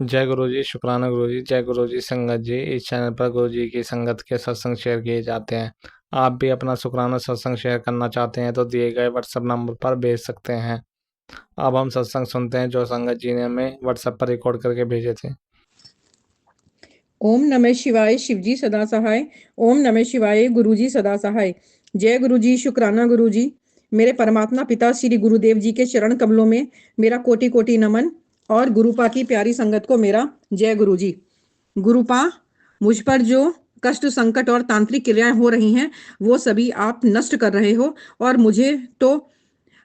जय गुरु जी, शुक्राना गुरु जी। जय गुरु जी संगत जी। इस चैनल पर गुरु जी की संगत के सत्संग शेयर किए जाते हैं। आप भी अपना शुक्राना सत्संग शेयर करना चाहते हैं तो दिए गए व्हाट्सएप नंबर पर भेज सकते हैं। अब हम सत्संग सुनते हैं जो संगत जी ने हमें व्हाट्सएप पर रिकॉर्ड करके भेजे थे। ओम नमः शिवाय। शिवजी सदा सहाय। ओम नमः शिवाय। गुरुजी सदा सहाय। जय गुरुजी। शुक्राना गुरुजी। मेरे परमात्मा पिता श्री गुरुदेव जी के चरण कमलों में मेरा कोटि कोटि नमन और गुरुपा की प्यारी संगत को मेरा जय गुरुजी। गुरुपा, मुझ पर जो कष्ट, संकट और तांत्रिक क्रियाएं हो रही हैं वो सभी आप नष्ट कर रहे हो और मुझे तो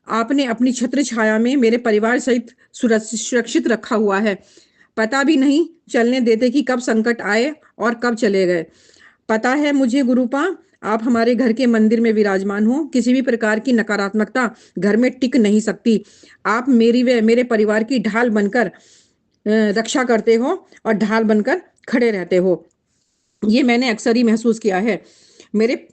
आपने अपनी छत्र छाया में मेरे परिवार सहित सुरक्षित रखा हुआ है। पता भी नहीं चलने देते कि कब संकट आए और कब चले गए। पता है मुझे गुरुपा, आप हमारे घर के मंदिर में विराजमान हो। किसी भी प्रकार की नकारात्मकता घर में टिक नहीं सकती। आप मेरी व मेरे परिवार की ढाल बनकर रक्षा करते हो और ढाल बनकर खड़े रहते हो। ये मैंने अक्सर ही महसूस किया है। मेरे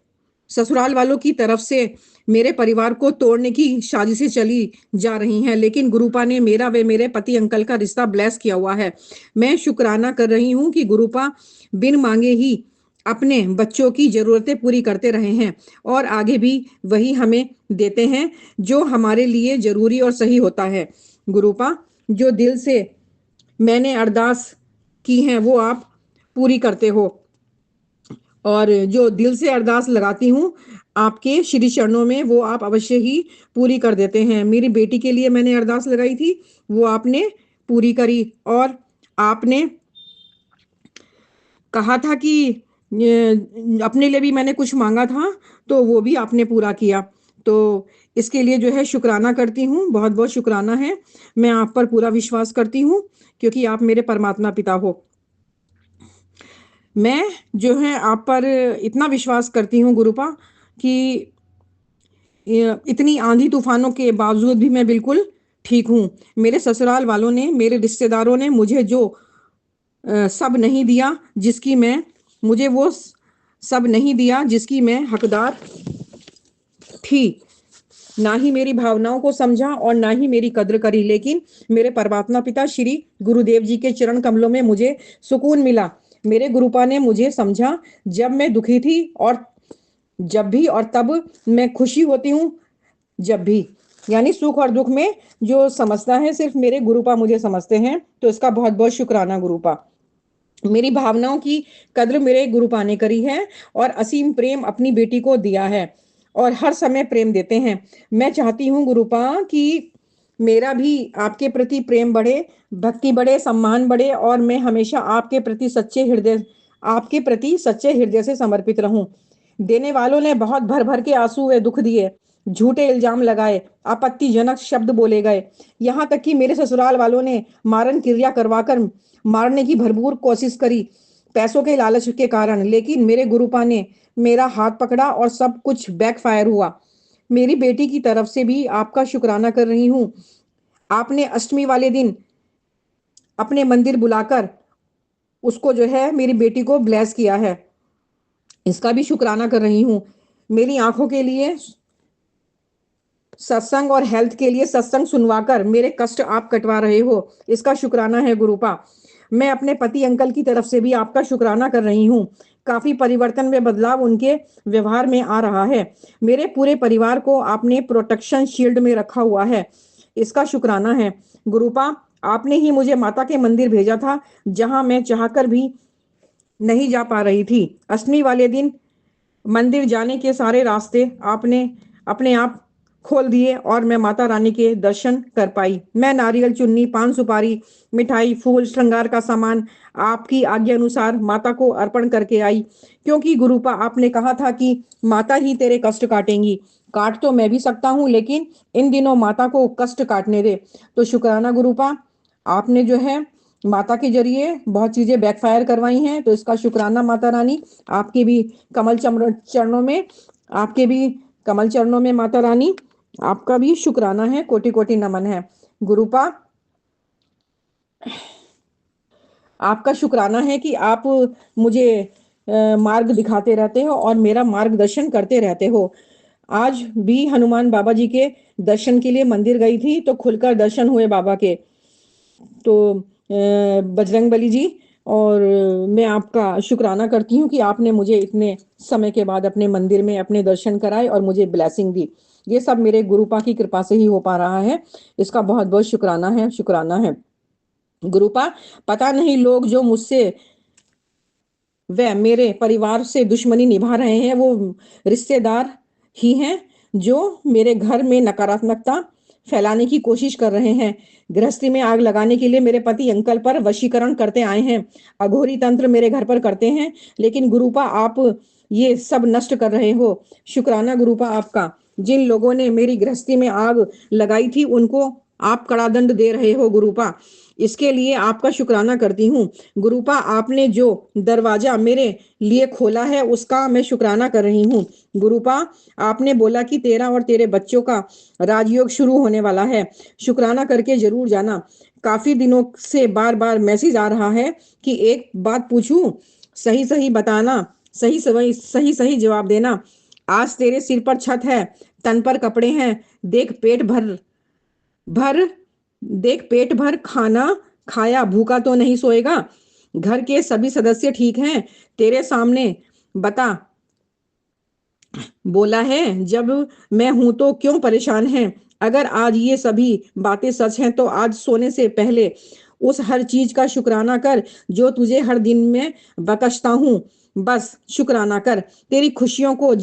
ससुराल वालों की तरफ से मेरे परिवार को तोड़ने की साजिशें चली जा रही हैं, लेकिन गुरुपा ने मेरा व मेरे पति अंकल का रिश्ता ब्लेस किया हुआ है। मैं शुक्राना कर रही हूँ कि गुरुपा बिन मांगे ही अपने बच्चों की जरूरतें पूरी करते रहे हैं और आगे भी वही हमें देते हैं जो हमारे लिए जरूरी और सही होता है। गुरुपा, जो दिल से मैंने अरदास की है वो आप पूरी करते हो और जो दिल से अरदास लगाती हूँ आपके श्री चरणों में वो आप अवश्य ही पूरी कर देते हैं। मेरी बेटी के लिए मैंने अरदास लगाई थी, वो आपने पूरी करी और आपने कहा था कि अपने लिए भी मैंने कुछ मांगा था तो वो भी आपने पूरा किया। तो इसके लिए जो है शुक्राना करती हूँ, बहुत बहुत शुक्राना है। मैं आप पर पूरा विश्वास करती हूँ क्योंकि आप मेरे परमात्मा पिता हो। मैं जो है आप पर इतना विश्वास करती हूँ गुरुपा कि इतनी आंधी तूफानों के बावजूद भी मैं बिल्कुल ठीक हूँ। मेरे ससुराल वालों ने, मेरे रिश्तेदारों ने मुझे जो सब नहीं दिया जिसकी मैं मुझे वो सब नहीं दिया जिसकी मैं हकदार थी। ना ही मेरी भावनाओं को समझा और ना ही मेरी कद्र करी, लेकिन मेरे परमात्मा पिता श्री गुरुदेव जी के चरण कमलों में मुझे सुकून मिला। मेरे गुरुपा ने मुझे समझा जब मैं दुखी थी और जब भी, और तब मैं खुशी होती हूँ जब भी। यानी सुख और दुख में जो समझता है सिर्फ मेरे गुरुपा मुझे समझते हैं। तो इसका बहुत बहुत शुक्राना गुरुपा। मेरी भावनाओं की कद्र मेरे गुरुपा ने करी है और असीम प्रेम अपनी बेटी को दिया है और हर समय प्रेम देते हैं। मैं चाहती हूँ गुरुपा कि मेरा भी आपके प्रति प्रेम बढ़े, भक्ति बढ़े, सम्मान बढ़े और मैं हमेशा आपके प्रति सच्चे हृदय से समर्पित रहूं। देने वालों ने बहुत भर भर के आंसू व दुख दिए, झूठे इल्जाम लगाए, आपत्तिजनक शब्द बोले गए। यहाँ तक कि मेरे ससुराल वालों ने मारन क्रिया करवाकर मारने की भरपूर कोशिश करी पैसों के लालच के कारण, लेकिन मेरे गुरुपा ने मेरा हाथ पकड़ा और सब कुछ बैकफायर हुआ। मेरी बेटी की तरफ से भी आपका शुक्राना कर रही हूँ। आपने अष्टमी वाले दिन अपने मंदिर बुलाकर उसको जो है मेरी बेटी को ब्लेस किया है, इसका भी शुक्राना कर रही हूँ। मेरी आंखों के लिए सत्संग और हेल्थ के लिए सत्संग सुनवाकर मेरे कष्ट आप कटवा रहे हो, इसका शुक्राना है गुरुपा। मैं अपने पति अंकल की तरफ से भी आपका शुक्राना कर रही हूँ। काफी परिवर्तन व बदलाव उनके व्यवहार में आ रहा है। मेरे पूरे परिवार को आपने प्रोटेक्शन शील्ड में रखा हुआ है, इसका शुक्राना है गुरुपा। आपने ही मुझे माता के मंदिर भेजा था जहां मैं चाहकर भी नहीं जा पा रही थी। अष्टमी वाले दिन मंदिर जाने के सारे रास्ते आपने अपने आप खोल दिए और मैं माता रानी के दर्शन कर पाई। मैं नारियल चुन्नी, पान सुपारी, मिठाई, फूल, श्रृंगार का सामान आपकी आज्ञा अनुसार माता को अर्पण करके आई, क्योंकि गुरुपा आपने कहा था कि माता ही तेरे कष्ट काटेंगी। काट तो मैं भी सकता हूँ लेकिन इन दिनों माता को कष्ट काटने दे। तो शुक्राना गुरुपा, आपने जो है माता के जरिए बहुत चीजें बैकफायर करवाई हैं, तो इसका शुक्राना माता रानी। आपके भी कमल चरणों में आपके भी कमल चरणों में माता रानी, आपका भी शुक्राना है, कोटि कोटि नमन है गुरुपा। आपका शुक्राना है कि आप मुझे मार्ग दिखाते रहते हो और मेरा मार्गदर्शन करते रहते हो। आज भी हनुमान बाबा जी के दर्शन के लिए मंदिर गई थी तो खुलकर दर्शन हुए बाबा के। तो बजरंग बली जी। और मैं आपका शुक्राना करती हूँ कि आपने मुझे इतने समय के बाद अपने मंदिर में अपने दर्शन कराए और मुझे ब्लेसिंग दी। ये सब मेरे गुरुपा की कृपा से ही हो पा रहा है। इसका बहुत बहुत शुक्राना है, शुक्राना है गुरुपा। पता नहीं लोग जो मुझसे व मेरे परिवार से दुश्मनी निभा रहे हैं वो रिश्तेदार ही हैं जो मेरे घर में नकारात्मकता फैलाने की कोशिश कर रहे हैं। गृहस्थी में आग लगाने के लिए मेरे पति अंकल पर वशीकरण करते आए हैं। अघोरी तंत्र मेरे घर पर करते हैं, लेकिन गुरुपा आप ये सब नष्ट कर रहे हो। शुक्राना गुरुपा आपका। जिन लोगों ने मेरी गृहस्थी में आग लगाई थी उनको आप कड़ा दंड दे रहे हो गुरुपा। इसके लिए आपका शुक्राना करती हूँ गुरुपा। आपने जो दरवाजा मेरे लिए खोला है उसका मैं शुक्राना कर रही हूँ गुरुपा। आपने बोला कि तेरा और तेरे बच्चों का राजयोग शुरू होने वाला है। शुक्राना करके जरूर जाना। काफी दिनों से बार बार मैसेज आ रहा है कि एक बात पूछूं, सही सही बताना, सही सही सही सही जवाब देना। आज तेरे सिर पर छत है, तन पर कपड़े हैं। देख पेट भर भर देख पेट भर खाना खाया, भूखा तो नहीं सोएगा। घर के सभी सदस्य ठीक हैं तेरे सामने बता। बोला है जब मैं हूं तो क्यों परेशान है। अगर आज ये सभी बातें सच हैं तो आज सोने से पहले उस हर चीज का शुक्राना कर जो तुझे हर दिन में बख्शता हूँ। बस शुक्राना कर। तेरी खुशियों को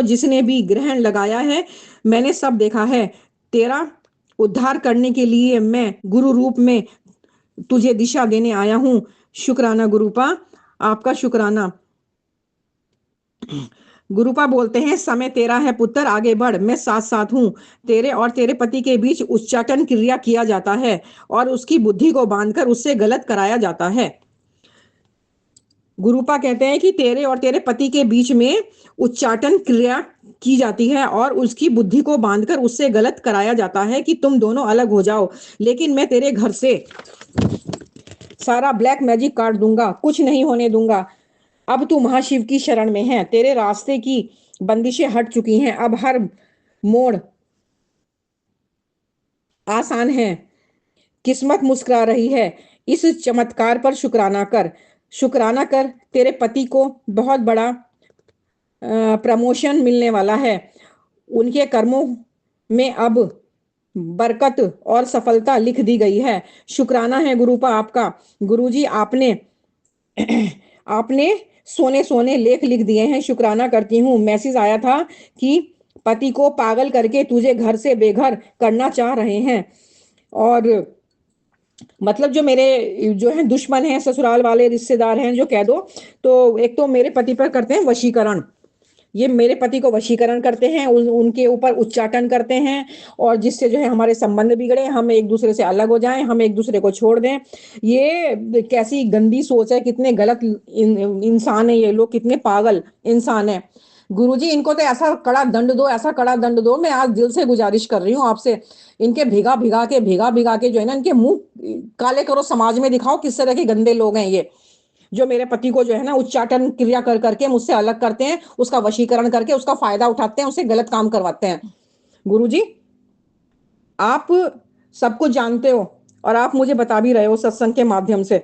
जिसने भी ग्रहण लगाया है, मैंने सब देखा है। तेरा उद्धार करने के लिए मैं गुरु रूप में तुझे दिशा देने आया हूँ। शुक्राना गुरुपा आपका, शुक्राना। गुरुपा बोलते हैं समय तेरा है पुत्र, आगे बढ़, मैं साथ साथ हूँ। तेरे और तेरे पति के बीच उच्चाटन क्रिया किया जाता है और उसकी बुद्धि को बांधकर उससे गलत कराया जाता है। गुरुपा कहते हैं कि तेरे और तेरे पति के बीच में उच्चाटन क्रिया की जाती है और उसकी बुद्धि को बांधकर उससे गलत कराया जाता है कि तुम दोनों अलग हो जाओ। लेकिन मैं तेरे घर से सारा ब्लैक मैजिक काट दूंगा, कुछ नहीं होने दूंगा। अब तू महाशिव की शरण में है, तेरे रास्ते की बंदिशें हट चुकी हैं। अब हर मोड़ आसान है, किस्मत मुस्कुरा रही है। इस चमत्कार पर शुक्राना कर। शुक्राना कर, तेरे पति को बहुत बड़ा प्रमोशन मिलने वाला है। उनके कर्मों में अब बरकत और सफलता लिख दी गई है। शुक्राना है गुरुपा आपका। गुरुजी आपने आपने सोने सोने लेख लिख दिए हैं। शुक्राना करती हूँ। मैसेज आया था कि पति को पागल करके तुझे घर से बेघर करना चाह रहे हैं। और मतलब जो मेरे जो है दुश्मन हैं, ससुराल वाले रिश्तेदार हैं, जो कह दो, तो एक तो मेरे पति पर करते हैं वशीकरण। ये मेरे पति को वशीकरण करते हैं, उनके ऊपर उच्चाटन करते हैं और जिससे जो है हमारे संबंध बिगड़े, हम एक दूसरे से अलग हो जाएं, हम एक दूसरे को छोड़ दें। ये कैसी गंदी सोच है, कितने गलत इंसान है ये लोग, कितने पागल इंसान है। गुरुजी इनको तो ऐसा कड़ा दंड दो, ऐसा कड़ा दंड दो। मैं आज दिल से गुजारिश कर रही हूँ आपसे, इनके भिगा भिगा के जो है ना, इनके मुंह काले करो, समाज में दिखाओ किस तरह के गंदे लोग हैं ये, जो मेरे पति को जो है ना उच्चाटन क्रिया कर करके मुझसे अलग करते हैं, उसका वशीकरण करके उसका फायदा उठाते हैं, उससे गलत काम करवाते हैं। गुरुजी आप सब कुछ जानते हो और आप मुझे बता भी रहे हो सत्संग के माध्यम से।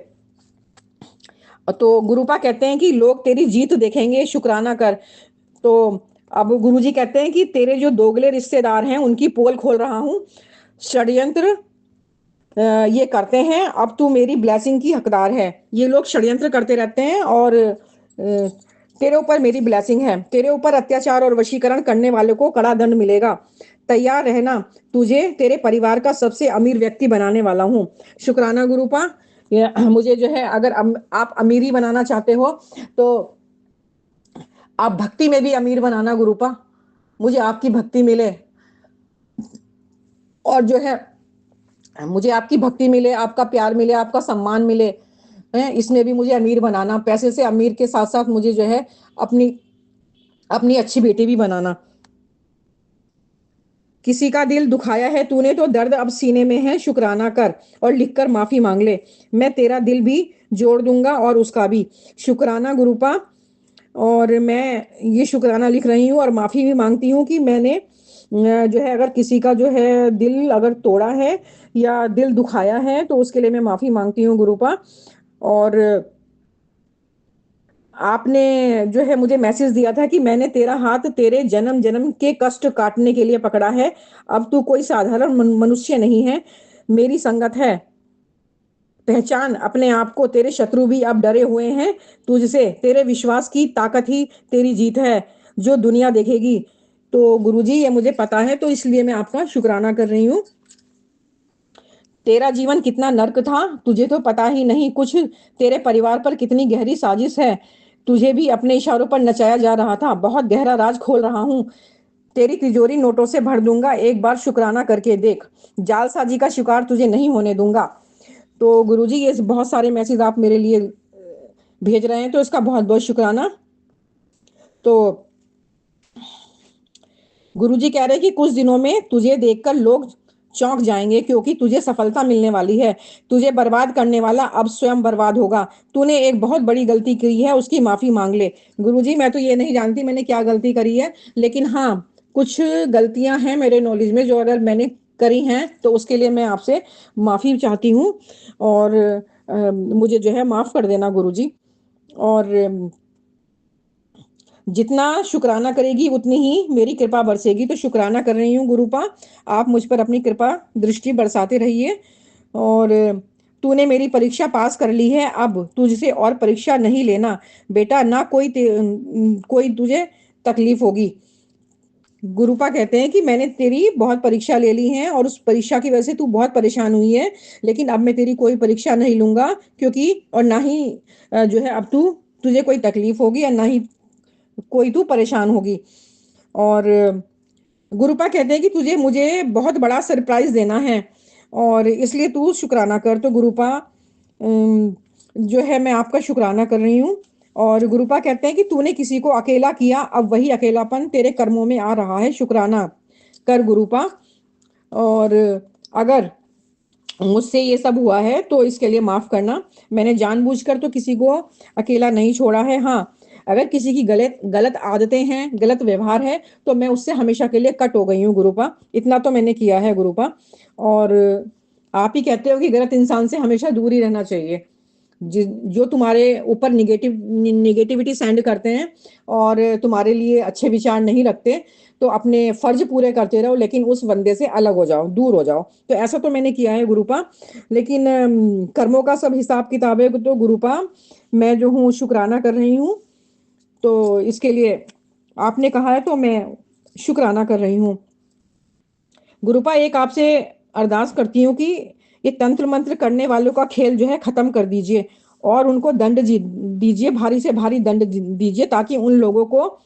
तो गुरुपा कहते हैं कि लोग तेरी जीत देखेंगे, शुक्राना कर। तो अब गुरुजी कहते हैं कि तेरे जो दोगले रिश्तेदार हैं उनकी पोल खोल रहा हूं। षड्यंत्र ये करते हैं, अब तू मेरी ब्लेसिंग की हकदार है। ये लोग षड्यंत्र करते रहते हैं और तेरे ऊपर मेरी ब्लेसिंग है। तेरे ऊपर अत्याचार और वशीकरण करने वाले को कड़ा दंड मिलेगा। तैयार रहना, तुझे तेरे परिवार का सबसे अमीर व्यक्ति बनाने वाला हूँ। शुक्राना गुरुपा। मुझे जो है अगर आप अमीरी बनाना चाहते हो तो आप भक्ति में भी अमीर बनाना गुरुपा। मुझे आपकी भक्ति मिले और जो है मुझे आपकी भक्ति मिले, आपका प्यार मिले, आपका सम्मान मिले, है इसमें भी मुझे अमीर बनाना। पैसे से अमीर के साथ साथ मुझे जो है अपनी अपनी अच्छी बेटी भी बनाना। किसी का दिल दुखाया है तूने तो दर्द अब सीने में है, शुक्राना कर और लिखकर माफी मांग ले। मैं तेरा दिल भी जोड़ दूंगा और उसका भी। शुक्राना गुरुपा। और मैं ये शुक्राना लिख रही हूँ और माफी भी मांगती हूँ कि मैंने जो है अगर किसी का जो है दिल अगर तोड़ा है या दिल दुखाया है तो उसके लिए मैं माफ़ी मांगती हूँ गुरुपा। और आपने जो है मुझे मैसेज दिया था कि मैंने तेरा हाथ तेरे जन्म जन्म के कष्ट काटने के लिए पकड़ा है। अब तू कोई साधारण मनुष्य नहीं है, मेरी संगत है। पहचान अपने आप को, तेरे शत्रु भी अब डरे हुए हैं तुझसे। तेरे विश्वास की ताकत ही तेरी जीत है जो दुनिया देखेगी। तो गुरुजी ये मुझे पता है, तो इसलिए मैं आपका शुक्राना कर रही हूँ। तेरा जीवन कितना नर्क था तुझे तो पता ही नहीं कुछ। तेरे परिवार पर कितनी गहरी साजिश है, तुझे भी अपने इशारों पर नचाया जा रहा था। बहुत गहरा राज खोल रहा हूँ, तेरी तिजोरी नोटों से भर दूंगा। एक बार शुक्राना करके देख, जालसाजी का शिकार तुझे नहीं होने दूंगा। तो गुरुजी ये बहुत सारे मैसेज आप मेरे लिए भेज रहे हैं, तो इसका बहुत बहुत शुक्राना। तो गुरुजी कह रहे हैं कि कुछ दिनों में तुझे देखकर लोग चौंक जाएंगे, क्योंकि तुझे सफलता मिलने वाली है। तुझे बर्बाद करने वाला अब स्वयं बर्बाद होगा। तूने एक बहुत बड़ी गलती की है, उसकी माफी मांग ले। गुरुजी मैं तो ये नहीं जानती मैंने क्या गलती करी है, लेकिन हाँ कुछ गलतियां हैं मेरे नॉलेज में जो अगर मैंने करी हैं तो उसके लिए मैं आपसे माफी चाहती हूँ। और मुझे जो है माफ कर देना गुरुजी। और जितना शुक्राना करेगी उतनी ही मेरी कृपा बरसेगी। तो शुक्राना कर रही हूँ गुरुपा, आप मुझ पर अपनी कृपा दृष्टि बरसाते रहिए। और तूने मेरी परीक्षा पास कर ली है, अब तुझसे और परीक्षा नहीं लेना बेटा, ना कोई तुझे तकलीफ होगी। गुरुपा कहते हैं कि मैंने तेरी बहुत परीक्षा ले ली है और उस परीक्षा की वजह से तू बहुत परेशान हुई है, लेकिन अब मैं तेरी कोई परीक्षा नहीं लूंगा, क्योंकि और ना ही जो है अब तुझे कोई तकलीफ होगी और ना ही कोई तू परेशान होगी। और गुरुपा कहते हैं कि तुझे मुझे बहुत बड़ा सरप्राइज देना है और इसलिए तू शुक्राना कर। तो गुरुपा जो है मैं आपका शुक्राना कर रही हूँ। और गुरुपा कहते हैं कि तूने किसी को अकेला किया, अब वही अकेलापन तेरे कर्मों में आ रहा है। शुक्राना कर गुरुपा। और अगर मुझसे ये सब हुआ है तो इसके लिए माफ करना। मैंने जानबूझकर तो किसी को अकेला नहीं छोड़ा है। हाँ, अगर किसी की गलत गलत आदतें हैं, गलत व्यवहार है, तो मैं उससे हमेशा के लिए कट हो गई हूँ गुरुपा। इतना तो मैंने किया है गुरुपा। और आप ही कहते हो कि गलत इंसान से हमेशा दूर ही रहना चाहिए। जो तुम्हारे ऊपर निगेटिविटी सेंड करते हैं और तुम्हारे लिए अच्छे विचार नहीं रखते, तो अपने फर्ज पूरे करते रहो, लेकिन उस बंदे से अलग हो जाओ, दूर हो जाओ। तो ऐसा तो मैंने किया है गुरुपा। लेकिन कर्मों का सब हिसाब किताब है तो गुरुपा मैं जो हूँ शुक्राना कर रही हूँ। तो इसके लिए आपने कहा है तो मैं शुक्राना कर रही हूँ। गुरुपा एक आपसे अरदास करती हूँ कि ये तंत्र मंत्र करने वालों का खेल जो है खत्म कर दीजिए और उनको दंड दीजिए, भारी से भारी दंड दीजिए, ताकि उन लोगों को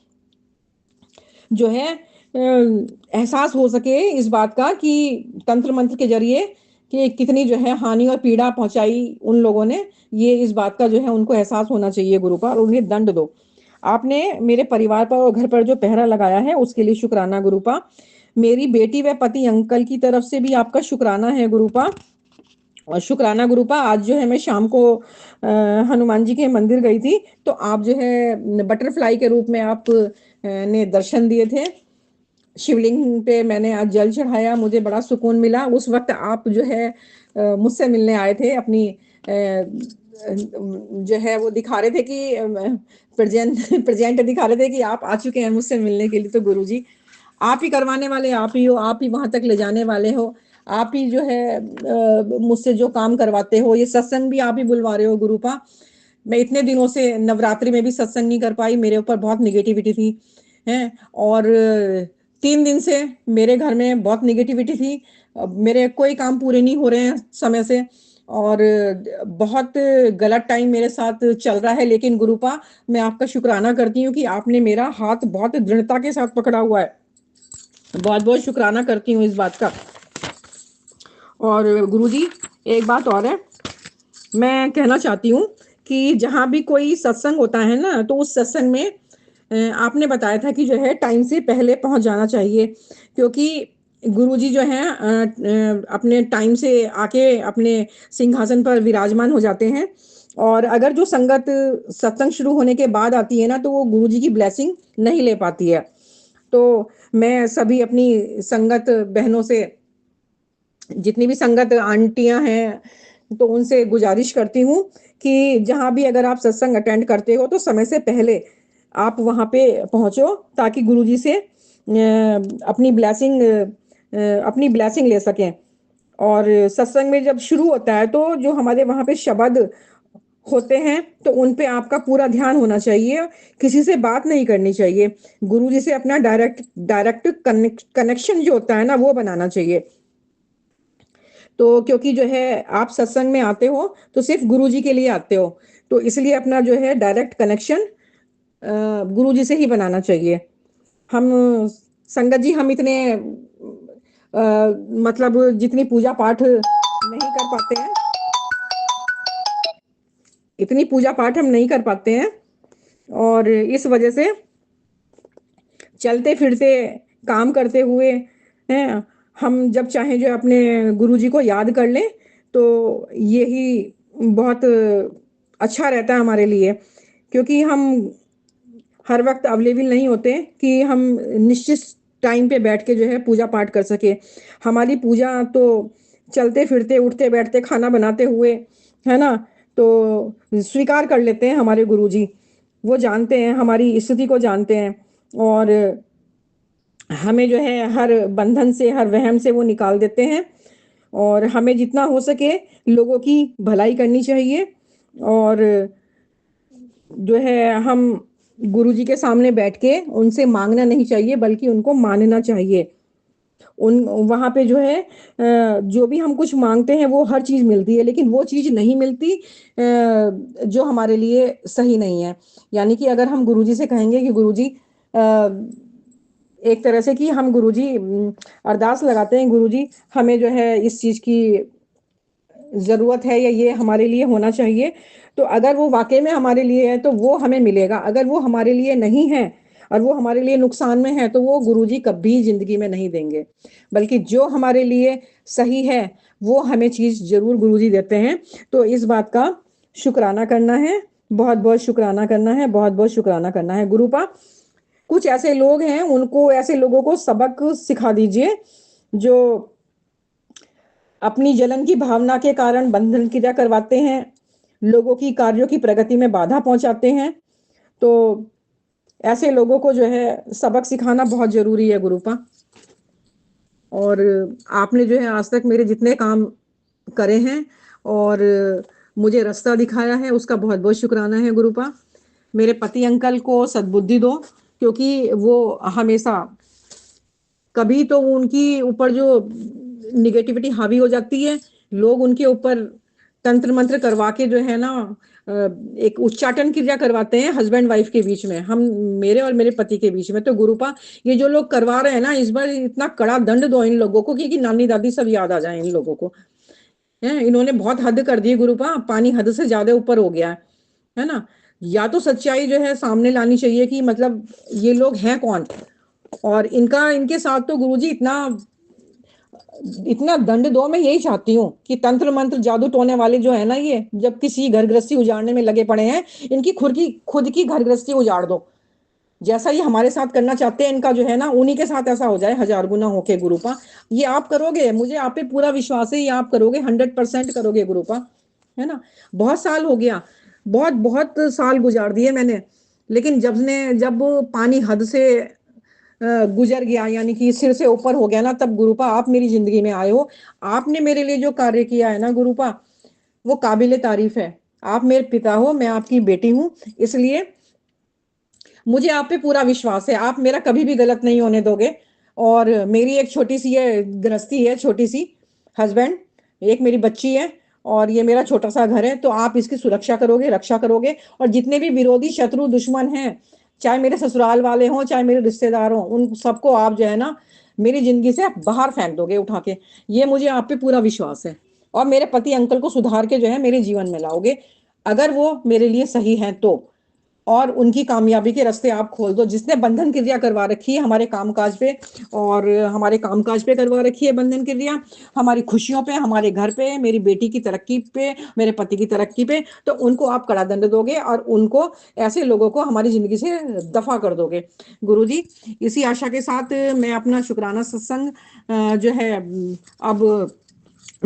जो है एहसास हो सके इस बात का कि तंत्र मंत्र के जरिए कि कितनी जो है हानि और पीड़ा पहुंचाई उन लोगों ने। ये इस बात का जो है उनको एहसास होना चाहिए गुरुपा, और उन्हें दंड दो। आपने मेरे परिवार पर और घर पर जो पहरा लगाया है उसके लिए शुक्राना गुरुपा। मेरी बेटी व पति अंकल की तरफ से भी आपका शुक्राना है गुरुपा। और शुक्राना गुरुपा, आज जो है मैं शाम को हनुमान जी के मंदिर गई थी, तो आप जो है बटरफ्लाई के रूप में आप ने दर्शन दिए थे। शिवलिंग पे मैंने आज जल चढ़ाया, मुझे बड़ा सुकून मिला। उस वक्त आप जो है मुझसे मिलने आए थे, अपनी जो है वो दिखा रहे थे कि प्रेजेंट प्रेजेंट दिखा रहे थे कि आप आ चुके हैं मुझसे मिलने के लिए। तो गुरुजी आप ही करवाने वाले आप ही हो, आप ही वहां तक ले जाने वाले हो। आप ही जो है मुझसे जो काम करवाते हो, ये सत्संग भी आप ही बुलवा रहे हो गुरुपा। मैं इतने दिनों से नवरात्रि में भी सत्संग नहीं कर पाई, मेरे ऊपर बहुत निगेटिविटी थी है। और 3 दिन से मेरे घर में बहुत निगेटिविटी थी। मेरे कोई काम पूरे नहीं हो रहे हैं समय से, और बहुत गलत टाइम मेरे साथ चल रहा है। लेकिन गुरुपा मैं आपका शुक्राना करती हूँ कि आपने मेरा हाथ बहुत दृढ़ता के साथ पकड़ा हुआ है। बहुत बहुत शुक्राना करती हूँ इस बात का। और गुरुजी एक बात और है, मैं कहना चाहती हूँ कि जहाँ भी कोई सत्संग होता है ना, तो उस सत्संग में आपने बताया था कि जो है टाइम से पहले पहुंच जाना चाहिए, क्योंकि गुरुजी जो है अपने टाइम से आके अपने सिंहासन पर विराजमान हो जाते हैं। और अगर जो संगत सत्संग शुरू होने के बाद आती है ना, तो वो गुरुजी की ब्लेसिंग नहीं ले पाती है। तो मैं सभी अपनी संगत बहनों से, जितनी भी संगत आंटियां हैं, तो उनसे गुजारिश करती हूँ कि जहाँ भी अगर आप सत्संग अटेंड करते हो तो समय से पहले आप वहाँ पे पहुँचो, ताकि गुरुजी से अपनी ब्लेसिंग ले सकें। और सत्संग में जब शुरू होता है तो जो हमारे वहाँ पे शब्द होते हैं तो उन पे आपका पूरा ध्यान होना चाहिए, किसी से बात नहीं करनी चाहिए। गुरुजी से अपना डायरेक्ट डायरेक्ट कनेक्शन जो होता है ना, वो बनाना चाहिए। तो क्योंकि जो है आप सत्संग में आते हो तो सिर्फ गुरुजी के लिए आते हो, तो इसलिए अपना जो है डायरेक्ट कनेक्शन गुरुजी से ही बनाना चाहिए। हम संगत जी, हम इतने मतलब जितनी पूजा पाठ नहीं कर पाते हैं, इतनी पूजा पाठ हम नहीं कर पाते हैं, और इस वजह से चलते फिरते काम करते हुए हैं, हम जब चाहें जो अपने गुरुजी को याद कर लें तो यही बहुत अच्छा रहता है हमारे लिए। क्योंकि हम हर वक्त अवेलेबल नहीं होते कि हम निश्चित टाइम पे बैठ के जो है पूजा पाठ कर सके। हमारी पूजा तो चलते फिरते उठते बैठते खाना बनाते हुए, है ना, तो स्वीकार कर लेते हैं हमारे गुरुजी। वो जानते हैं, हमारी स्थिति को जानते हैं, और हमें जो है हर बंधन से, हर वहम से वो निकाल देते हैं। और हमें जितना हो सके लोगों की भलाई करनी चाहिए, और जो है हम गुरुजी के सामने बैठ के उनसे मांगना नहीं चाहिए, बल्कि उनको मानना चाहिए। उन वहाँ पे जो है जो भी हम कुछ मांगते हैं वो हर चीज़ मिलती है, लेकिन वो चीज़ नहीं मिलती जो हमारे लिए सही नहीं है। यानी कि अगर हम गुरुजी से कहेंगे कि गुरुजी, एक तरह से कि हम गुरुजी अरदास लगाते हैं, गुरुजी हमें जो है इस चीज़ की ज़रूरत है, या ये हमारे लिए होना चाहिए, तो अगर वो वाक़ई में हमारे लिए है तो वो हमें मिलेगा। अगर वो हमारे लिए नहीं है और वो हमारे लिए नुकसान में है तो वो गुरुजी कभी ज़िंदगी में नहीं देंगे। बल्कि जो हमारे लिए सही है वो हमें चीज़ ज़रूर गुरुजी देते हैं। तो इस बात का शुक्राना करना है, बहुत-बहुत शुक्राना करना है, बहुत-बहुत शुक्राना करना है। गुरुपा, कुछ ऐसे लोग हैं, उनको, ऐसे लोगों को सबक सिखा दीजिए जो अपनी जलन की भावना के कारण बंधन क्रिया करवाते हैं, लोगों की कार्यों की प्रगति में बाधा पहुंचाते हैं। तो ऐसे लोगों को जो है सबक सिखाना बहुत जरूरी है गुरुपा। और आपने जो है आज तक मेरे जितने काम करे हैं और मुझे रास्ता दिखाया है, उसका बहुत बहुत शुक्राना है गुरुपा। मेरे पति अंकल को सद्बुद्धि दो, क्योंकि वो हमेशा, कभी तो उनकी ऊपर जो निगेटिविटी हावी हो जाती है, लोग उनके ऊपर तंत्र मंत्र करवा के जो है ना एक उच्चाटन क्रिया करवाते हैं हस्बैंड वाइफ के बीच में, हम, मेरे और मेरे पति के बीच में। तो गुरुपा, ये जो लोग करवा रहे हैं ना, इस बार इतना कड़ा दंड दो इन लोगों को कि नानी दादी सब याद आ जाए इन लोगों को। है, इन्होंने बहुत हद कर दी है गुरुपा, पानी हद से ज्यादा ऊपर हो गया है ना। या तो सच्चाई जो है सामने लानी चाहिए कि मतलब ये लोग हैं कौन, और इनका, इनके साथ तो गुरुजी इतना इतना दंड दो। मैं यही चाहती हूँ कि तंत्र मंत्र जादू टोने वाले जो है ना, ये जब किसी घर गृहस्थी उजाड़ने में लगे पड़े हैं, इनकी खुद की घर गृहस्थी उजाड़ दो। जैसा ये हमारे साथ करना चाहते हैं, इनका जो है ना उन्हीं के साथ ऐसा हो जाए, 1000 गुना होके गुरुपा। ये आप करोगे, मुझे आप पे पूरा विश्वास है, ये आप करोगे, 100% करोगे गुरुपा, है ना। बहुत साल हो गया, बहुत बहुत साल गुजार दिए मैंने, लेकिन जब पानी हद से गुजर गया, यानी कि सिर से ऊपर हो गया ना, तब गुरुपा आप मेरी जिंदगी में आए हो। आपने मेरे लिए जो कार्य किया है ना गुरुपा, वो काबिले तारीफ है। आप मेरे पिता हो, मैं आपकी बेटी हूँ, इसलिए मुझे आप पे पूरा विश्वास है, आप मेरा कभी भी गलत नहीं होने दोगे। और मेरी एक छोटी सी ये गृहस्थी है, छोटी सी, हस्बैंड, एक मेरी बच्ची है, और ये मेरा छोटा सा घर है, तो आप इसकी सुरक्षा करोगे, रक्षा करोगे। और जितने भी विरोधी शत्रु दुश्मन हैं, चाहे मेरे ससुराल वाले हों, चाहे मेरे रिश्तेदार हों, उन सबको आप जो है ना मेरी जिंदगी से बाहर फेंक दोगे उठा के, ये मुझे आप पे पूरा विश्वास है। और मेरे पति अंकल को सुधार के जो है मेरे जीवन में लाओगे, अगर वो मेरे लिए सही है तो। और उनकी कामयाबी के रास्ते आप खोल दो। जिसने बंधन क्रिया करवा रखी है हमारे कामकाज पे और हमारे कामकाज पे करवा रखी है बंधन क्रिया, हमारी खुशियों पे, हमारे घर पे, मेरी बेटी की तरक्की पे, मेरे पति की तरक्की पे, तो उनको आप कड़ा दंड दोगे और उनको, ऐसे लोगों को हमारी जिंदगी से दफा कर दोगे। गुरुजी, इसी आशा के साथ मैं अपना शुक्राना सत्संग जो है अब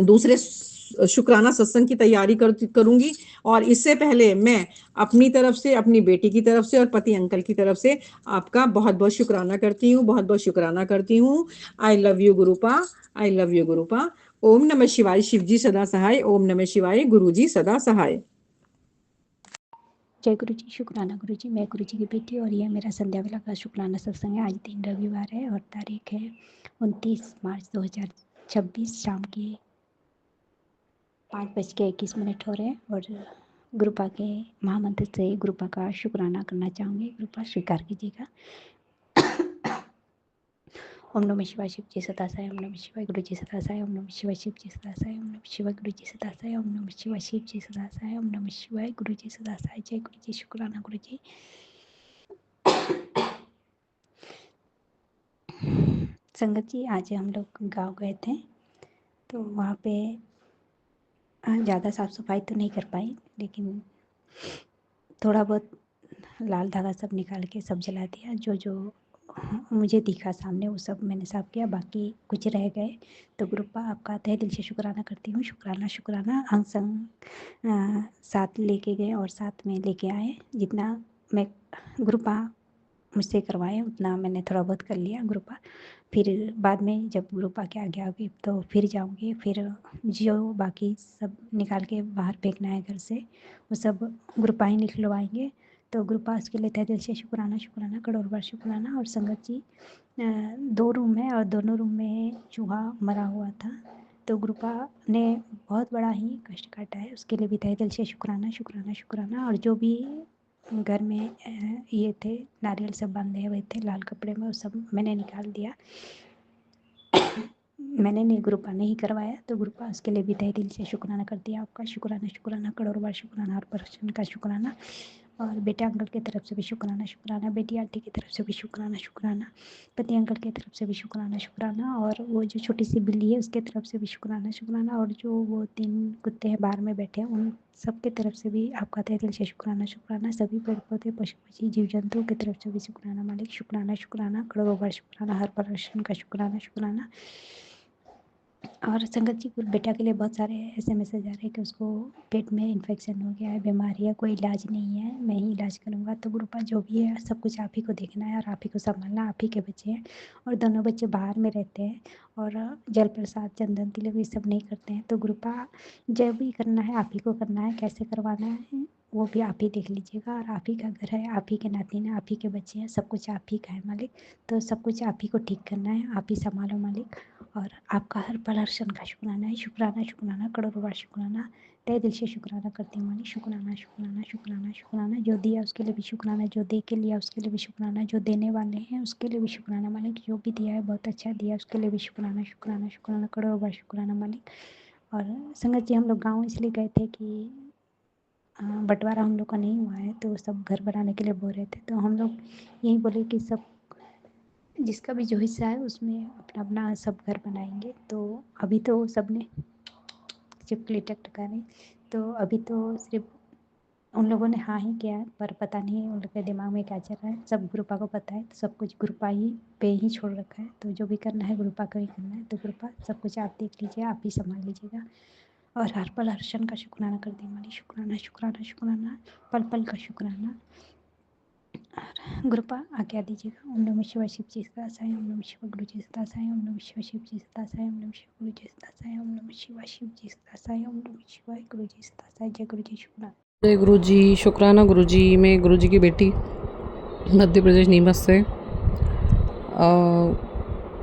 दूसरे शुक्राना सत्संग की तैयारी करूंगी। और इससे पहले मैं अपनी तरफ से, अपनी बेटी की तरफ से और पति अंकल की तरफ से आपका बहुत बहुत शुक्राना करती हूँ, बहुत बहुत शुक्राना करती हूँ। आई लव यू गुरुपा, आई लव यू गुरुपा। ओम नमः शिवाय। शिव जी सदा सहाय। ओम नमः शिवाय। गुरु जी सदा सहाय। जय गुरु जी। शुक्राना गुरु जी। मैं गुरु जी की बेटी और यह मेरा संध्या वेला का शुक्राना सत्संग है। आज दिन रविवार है और तारीख है 29 मार्च 2026। शाम के 5:21 हो रहे हैं और गुरुपा के महामंत्र से गुरुपा का शुक्राना करना चाहूँगी। गुरुपा स्वीकार कीजिएगा। ओम नमः शिवाय। शिव जी सदा सहाय। ओम नमः शिवाय। गुरु जी सदा सहाय। ओम नमः शिवाय। शिव जी सदा सहाय। ओम नमः शिवाय। गुरु जी सदा सहाय। ओम नमः शिवाय। शिव जी सदा सहाय। ओम नमः शिवाय। गुरु जी सदा सहाय। जय गुरु जी। शुक्राना गुरु जी। संगत जी, आज हम लोग गांव गए थे तो वहाँ पे ज़्यादा साफ़ सफाई तो नहीं कर पाई, लेकिन थोड़ा बहुत लाल धागा सब निकाल के सब जला दिया। जो जो मुझे दिखा सामने वो सब मैंने साफ किया, बाकी कुछ रह गए। तो गुरुपा आपका तहे दिल से शुक्राना करती हूँ। शुक्राना शुक्राना। अंग संग साथ लेके गए और साथ में लेके आए। जितना मैं गुरुपा मुझसे करवाए उतना मैंने थोड़ा बहुत कर लिया गुरुपा। फिर बाद में जब गुरुपा के आगे आओगी तो फिर जाऊँगी, फिर जो बाकी सब निकाल के बाहर फेंकना है घर से वो सब गुरुपा ही निकलवाएंगे। तो गुरुपा उसके लिए तहे दिल से शुक्राना शुक्राना, करोड़ बार शुक्राना। और संगत जी, 2 रूम है और दोनों रूम में चूहा मरा हुआ था, तो गुरुपा ने बहुत बड़ा ही कष्ट काटा है, उसके लिए भी तहे दिल से शुक्राना शुक्राना शुक्राना। और जो भी घर में ये थे नारियल सब बांधे हुए थे लाल कपड़े में, वो सब मैंने निकाल दिया। मैंने नहीं, गुरुपा ने ही करवाया, तो गुरुपा उसके लिए भी तहे दिल से शुक्राना कर दिया। आपका शुक्राना शुक्राना, करोड़ बार शुक्राना। और पर्सन का शुक्राना। और बेटा अंकल की तरफ से भी शुक्राना शुक्राना। बेटी आंटी की तरफ से भी शुक्राना शुक्राना। पति अंकल की तरफ से भी शुक्राना शुक्राना। और वो जो छोटी सी बिल्ली है उसके तरफ से भी शुक्राना शुक्राना। और जो वो 3 कुत्ते हैं बाहर में बैठे हैं उन सब की तरफ से भी आपका तहे दिल से शुक्राना शुक्राना। सभी पेड़ पौधे पशु पक्षी जीव जंतुओं की तरफ से भी शुक्राना मालिक। शुक्राना शुक्राना, करोड़ों बार शुक्राना। हर पर्सन का शुक्राना शुक्राना। और संगत जी, बेटा के लिए बहुत सारे ऐसे मैसेज आ रहे हैं कि उसको पेट में इन्फेक्शन हो गया है, बीमारी है, कोई इलाज नहीं है, मैं ही इलाज करूँगा। तो गुरुपा जो भी है सब कुछ आप ही को देखना है और आप ही को संभालना। आप ही के बच्चे हैं और दोनों बच्चे बाहर में रहते हैं और जल प्रसाद चंदन तिलक ये सब नहीं करते हैं। तो गुरुपा जो भी करना है आप ही को करना है, कैसे करवाना है वो भी आप ही देख लीजिएगा। और आप ही का घर है, आप ही के नातिन है, आप ही के बच्चे हैं, सब कुछ आप ही का है मालिक। तो सब कुछ आप ही को ठीक करना है, आप ही संभालो मालिक। और आपका हर पर्सन का शुक्राना है। शुक्राना शुक्राना, करोड़ों बार शुक्राना। तहे दिल से शुक्राना करती हूँ मालिक। शुक्राना शुक्राना शुक्राना शुक्राना। जो दिया उसके लिए भी शुक्राना, जो दे के लिया उसके लिए भी शुक्राना, जो देने वाले हैं उसके लिए भी शुक्राना मालिक। जो भी दिया है बहुत अच्छा दिया, उसके लिए भी शुक्राना शुक्राना शुक्राना, करोड़ों बार शुक्राना मालिक। और संगत जी, हम लोग गाँव इसलिए गए थे कि बंटवारा हम लोग का नहीं हुआ है, तो सब घर बनाने के लिए बोल रहे थे। तो हम लोग यही बोले कि सब जिसका भी जो हिस्सा है उसमें अपना अपना सब घर बनाएंगे। तो अभी तो सब ने चिपकली टक टका नहीं, तो अभी तो सिर्फ उन लोगों ने हाँ ही किया है, पर पता नहीं उन लोग के दिमाग में क्या चल रहा है। सब गुरुपा को पता है, तो सब कुछ गुरुपा ही पे ही छोड़ रखा है। तो जो भी करना है गुरुपा को ही करना है। तो गुरुपा सब कुछ आप देख लीजिए, आप ही संभाल लीजिएगा। और हर पल हर्षण का शुक्राना कर दी माली। शुक्राना शुक्राना शुक्राना, पल पल का शुक्राना। और गुरुपा आज्ञा दीजिएगा। ओम नमः शिवाय। शिव जी सदा सहाय। ओम नमः शिवाय। गुरु जी सदा सहाय। ओम नमः शिवाय। शिव जी सदा सहाय। ओम नमः शिवाय। गुरु जी सदा सहाय। ओम नमः शिवाय। शिव जी सदा सहाय। ओम नमः शिवाय। गुरु जी सदा सहाय। जय गुरु जी। शुक्राना। जय गुरु जी। शुक्राना गुरु जी। मैं गुरु जी की बेटी मध्य प्रदेश नीमच से।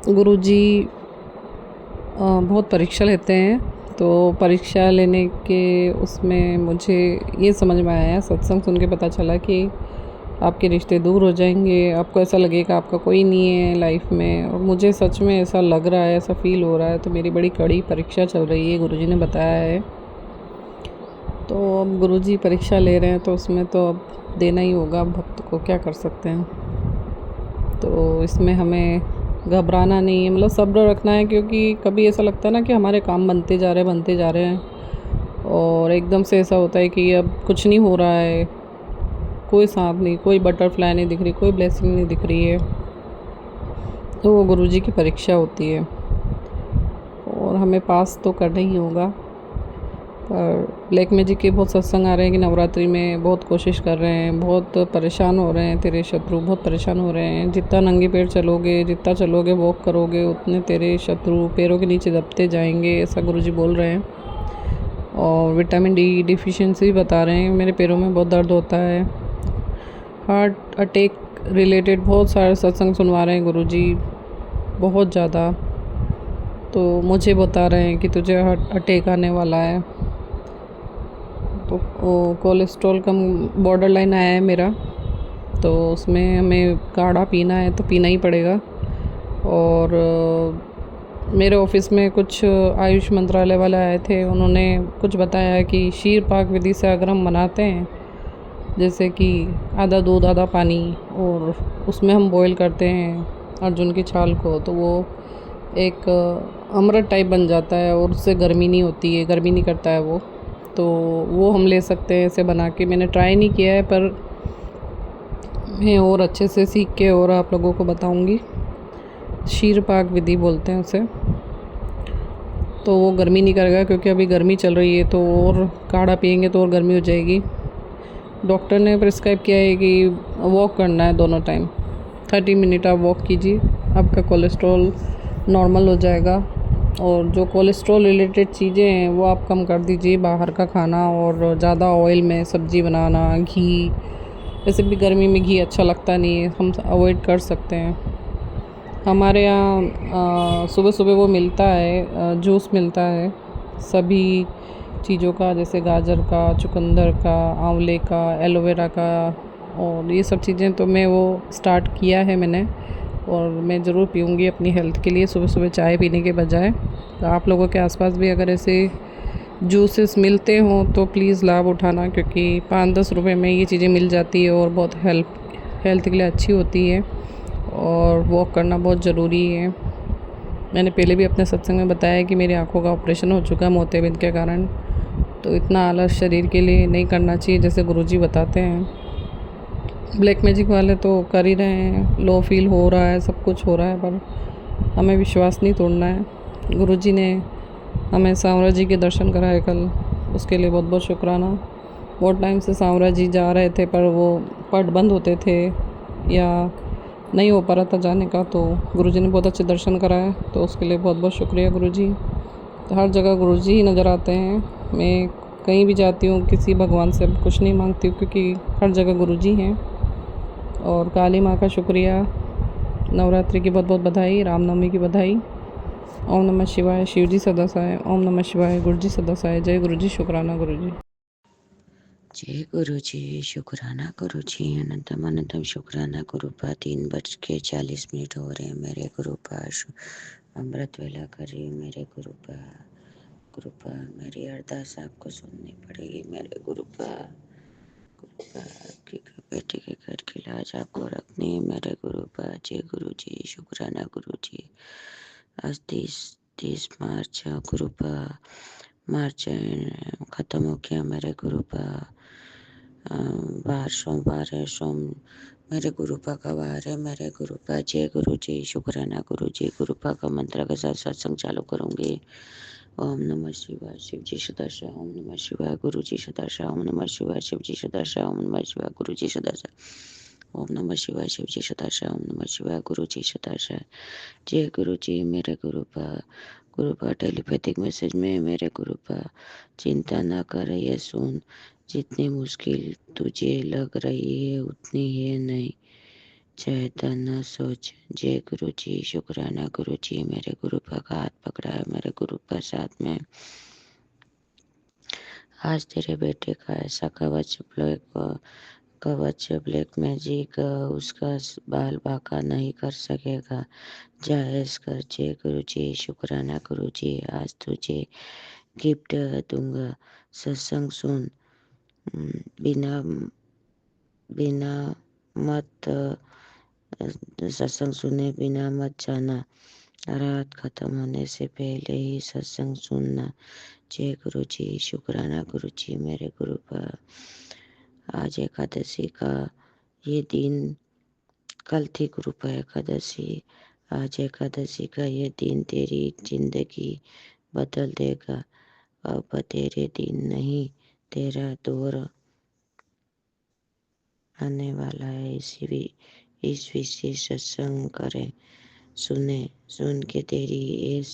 गुरु जी बहुत परीक्षा लेते हैं, तो परीक्षा लेने के उसमें मुझे ये समझ में आया, सत्संग सुन के पता चला कि आपके रिश्ते दूर हो जाएंगे, आपको ऐसा लगेगा आपका कोई नहीं है लाइफ में। और मुझे सच में ऐसा लग रहा है, ऐसा फील हो रहा है। तो मेरी बड़ी कड़ी परीक्षा चल रही है, गुरुजी ने बताया है। तो अब गुरुजी परीक्षा ले रहे हैं, तो उसमें तो अब देना ही होगा भक्त को, क्या कर सकते हैं। तो इसमें हमें घबराना नहीं है, मतलब सब्र रखना है, क्योंकि कभी ऐसा लगता है ना कि हमारे काम बनते जा रहे हैं और एकदम से ऐसा होता है कि अब कुछ नहीं हो रहा है, कोई सांप नहीं, कोई बटरफ्लाई नहीं दिख रही, कोई ब्लेसिंग नहीं दिख रही है। तो वो गुरुजी की परीक्षा होती है और हमें पास तो करना ही होगा। पर ब्लैक मैजिक के बहुत सत्संग आ रहे हैं कि नवरात्रि में बहुत कोशिश कर रहे हैं, बहुत परेशान हो रहे हैं, तेरे शत्रु बहुत परेशान हो रहे हैं। जितना नंगे पैर चलोगे, जितना चलोगे, वॉक करोगे, उतने तेरे शत्रु पैरों के नीचे दबते जाएंगे, ऐसा गुरुजी बोल रहे हैं। और विटामिन डी डिफिशिएंसी बता रहे हैं, मेरे पैरों में बहुत दर्द होता है। हार्ट अटैक रिलेटेड बहुत सारे सत्संग सुनवा रहे हैं गुरुजी, बहुत ज़्यादा। तो मुझे बता रहे हैं कि तुझे हार्ट अटैक आने वाला है। तो कोलेस्ट्रॉल कम बॉर्डर लाइन आया है मेरा, तो उसमें हमें काढ़ा पीना है, तो पीना ही पड़ेगा। और मेरे ऑफिस में कुछ आयुष मंत्रालय वाले आए थे, उन्होंने कुछ बताया कि शीर पाक विधि से अगर हम बनाते हैं, जैसे कि आधा दूध आधा पानी, और उसमें हम बॉईल करते हैं अर्जुन की छाल को, तो वो एक अमृत टाइप बन जाता है और उससे गर्मी नहीं होती है, गर्मी नहीं करता है वो। तो वो हम ले सकते हैं ऐसे बना के। मैंने ट्राई नहीं किया है, पर मैं और अच्छे से सीख के और आप लोगों को बताऊंगी। शीर पाक विधि बोलते हैं उसे। तो वो गर्मी नहीं करेगा, क्योंकि अभी गर्मी चल रही है, तो और काढ़ा पियेंगे तो और गर्मी हो जाएगी। डॉक्टर ने प्रिस्क्राइब किया है कि वॉक करना है दोनों टाइम, 30 मिनट आप वॉक कीजिए, आपका कोलेस्ट्रॉल नॉर्मल हो जाएगा। और जो कोलेस्ट्रॉल रिलेटेड चीज़ें हैं वो आप कम कर दीजिए, बाहर का खाना और ज़्यादा ऑयल में सब्ज़ी बनाना, घी, वैसे भी गर्मी में घी अच्छा लगता नहीं है, हम अवॉइड कर सकते हैं। हमारे यहाँ सुबह सुबह वो मिलता है, जूस मिलता है सभी चीज़ों का, जैसे गाजर का, चुकंदर का, आंवले का, एलोवेरा का, और ये सब चीज़ें तो मैं वो स्टार्ट किया है मैंने, और मैं ज़रूर पीऊँगी अपनी हेल्थ के लिए सुबह सुबह चाय पीने के बजाय। तो आप लोगों के आसपास भी अगर ऐसे जूसेस मिलते हों तो प्लीज़ लाभ उठाना, क्योंकि 5-10 रुपए में ये चीज़ें मिल जाती है और बहुत हेल्थ के लिए अच्छी होती है। और वॉक करना बहुत ज़रूरी है। मैंने पहले भी अपने सत्संग में बताया कि मेरी आँखों का ऑपरेशन हो चुका है मोतियाबिंद के कारण, तो इतना आलस शरीर के लिए नहीं करना चाहिए, जैसे गुरुजी बताते हैं। ब्लैक मैजिक वाले तो कर ही रहे हैं, लो फील हो रहा है, सब कुछ हो रहा है, पर हमें विश्वास नहीं तोड़ना है। गुरुजी ने हमें सांवरा जी के दर्शन कराए कल, उसके लिए बहुत बहुत शुक्राना। बहुत टाइम से सांवरा जी जा रहे थे, पर वो पट बंद होते थे या नहीं हो पा रहा था जाने का, तो गुरुजी ने बहुत अच्छे दर्शन कराए, तो उसके लिए बहुत बहुत शुक्रिया गुरुजी। तो हर जगह गुरुजी ही नज़र आते हैं। मैं कहीं भी जाती हूँ, किसी भगवान से कुछ नहीं मांगती हूँ, क्योंकि हर जगह गुरुजी हैं। और काली माँ का शुक्रिया, नवरात्रि की बहुत बहुत बधाई, रामनवमी की बधाई। ओम नमः शिवाय, शिव जी सदा सहाय। ओम नमः शिवाय, गुरु जी सदा सहाय। जय गुरु जी, शुक्राना गुरु जी। जय गुरु जी, शुक्राना गुरु जी, अनंतम अनंतम शुक्राना गुरुपा। 3:40 हो रहे हैं मेरे गुरुपा, अमृत वेला करी मेरे गुरुपा। गुरुपा मेरी अरदास आपको सुननी पड़ेगी मेरे गुरुपा। गुरुपा आपकी बेटी के घर की लाज आपको रखनी है मेरे गुरुपा। जय गुरु जी, शुक्राना गुरु जी। आज 30 मार्च गुरुपा, मार्च ख़त्म हो गया मेरे गुरुपा। सोमवार है, मेरे गुरुपा का वार है मेरे गुरुपा। जय गुरु जी, शुक्राना गुरु जी। गुरुपा का मंत्र के साथ सत्संग चालू करूँगी। ओम नमः शिवाय, शिव जी सदाशिव। ओम नमः शिवाय, गुरु जी सदाशिव। ओम नमः शिवाय, शिव जी सदाशिव। ओम नमः शिवाय, गुरु जी सदाशिव। ओम नमः शिवाय, शिव जी सदाशिव। ओम नमः शिवाय, गुरु जी सदाशिव। जय गुरु जी, मेरे गुरुपा। गुरुपा टेलीपैथिक मैसेज में मेरे गुरुपा, चिंता ना कर, ये सुन, जितनी मुश्किल तुझे लग रही है उतनी है नहीं, चाहता न सोच। जय गुरु जी, शुक्राना गुरु जी। मेरे गुरुपा का हाथ पकड़ा है मेरे गुरुपा, साथ में आज तेरे बेटे का ऐसा कवच ब्लैक मैजिक उसका बाल बाका नहीं कर सकेगा, जायज़ कर। जय गुरु जी, शुक्राना गुरु जी। आज तुझे गिफ्ट दूंगा, सत्संग सुन, बिना बिना मत सत्संग सुने बिना मत जाना। रात खत्म होने से पहले ही सत्संग सुनना। जय गुरु जी, शुक्राना गुरु जी मेरे गुरु का। आज एकादशी का ये दिन, कल थी गुरु का एकादशी, आज एकादशी का ये दिन तेरी जिंदगी बदल देगा। अब तेरे दिन नहीं, तेरा दौर आने वाला है। इस विशेष सत्संग करें, सुन के तेरी ऐस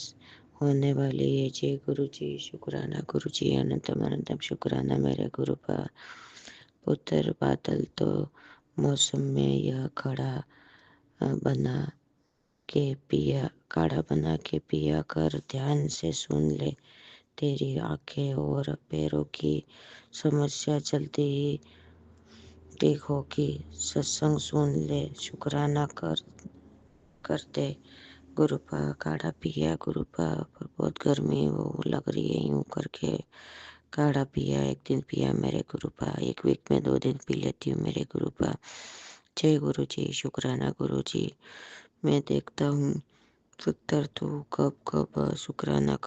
होने वाली है। जय गुरु जी, शुक्राना गुरु जी, अनंतम अनंतम शुक्राना मेरे गुरु का। पुत्र बादल तो मौसम में यह बना काढ़ा बना के पिया कर। ध्यान से सुन ले, तेरी आंखें और पैरों की समस्या जल्दी ही ठीक होगी। सत्संग सुन ले, शुक्राना करते गुरुपा। काढ़ा पिया गुरुपा, पर बहुत गर्मी वो लग रही है यूं करके काढ़ा पिया। एक दिन पिया मेरे गुरुपा, एक वीक में 2 दिन पी लेती हूँ मेरे गुरुपा। जय गुरु जी, शुक्राना गुरु जी। मैं देखता हूँ पुत्र तू कब कब शुक्राना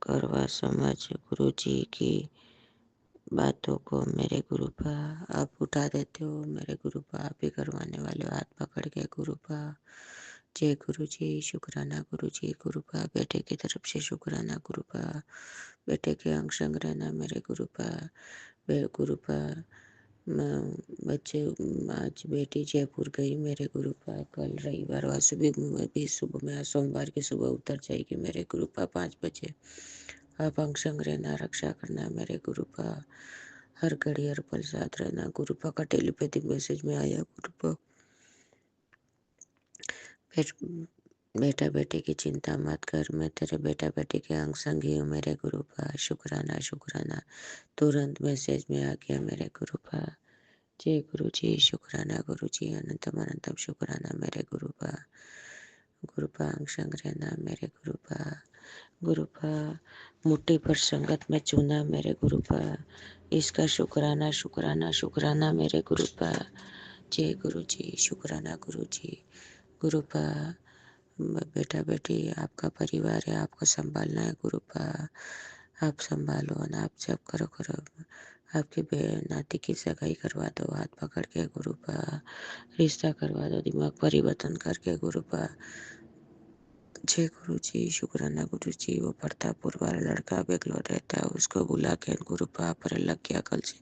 करवा समझ गुरु जी की बातों को मेरे गुरुपा। आप उठा देते हो मेरे गुरुपा, आप ही करवाने वाले हो, हाथ पकड़ के गुरुपा। जय गुरु जी, शुक्राना गुरु जी गुरुपा। बेटे की तरफ से शुक्राना गुरुपा। बेटे के अंग संग रहना मेरे गुरुपा। गुरुपा बच्चे, आज बेटी जयपुर गई मेरे गुरुपा। कल रविवार भी सुबह में, सोमवार की सुबह उतर जाएगी मेरे गुरुपा 5 बजे। आप अंग संग रहना, रक्षा करना मेरे गुरुपा। हर घड़ी हर पल साथ रहना गुरुपा का टेलीपैथिक मैसेज में आया गुरुपा। फिर बेटा बेटी की चिंता मत कर, मैं तेरे बेटा बेटी के अंग संगी हूँ मेरे गुरुपा। शुक्राना शुक्राना, तुरंत मैसेज में आ गया मेरे गुरुपा। जय गुरु जी, शुक्राना गुरु जी, अनंतम अनंतम शुक्राना मेरे गुरुपा। गुरुपा अंग संग रहना मेरे गुरुपा। गुरुपा मुट्ठी पर संगत में चुना मेरे गुरुपा। इसका शुक्राना शुक्राना शुक्राना मेरे गुरुपा। जय गुरु जी, शुक्राना गुरु जी गुरुपा। बेटा बेटी आपका परिवार है, आपको संभालना है गुरुपा। आप संभालो ना, आप जब करो आपकी नाती की सगाई करवा दो, हाथ पकड़ के गुरुपा। रिश्ता करवा दो, दिमाग परिवर्तन करके गुरुपा। जय गुरु जी, शुक्राना गुरु जी। वो प्रतापपुर वाला लड़का बेंगलोर रहता है, उसको बुला के गुरुपा पर लग गया कल से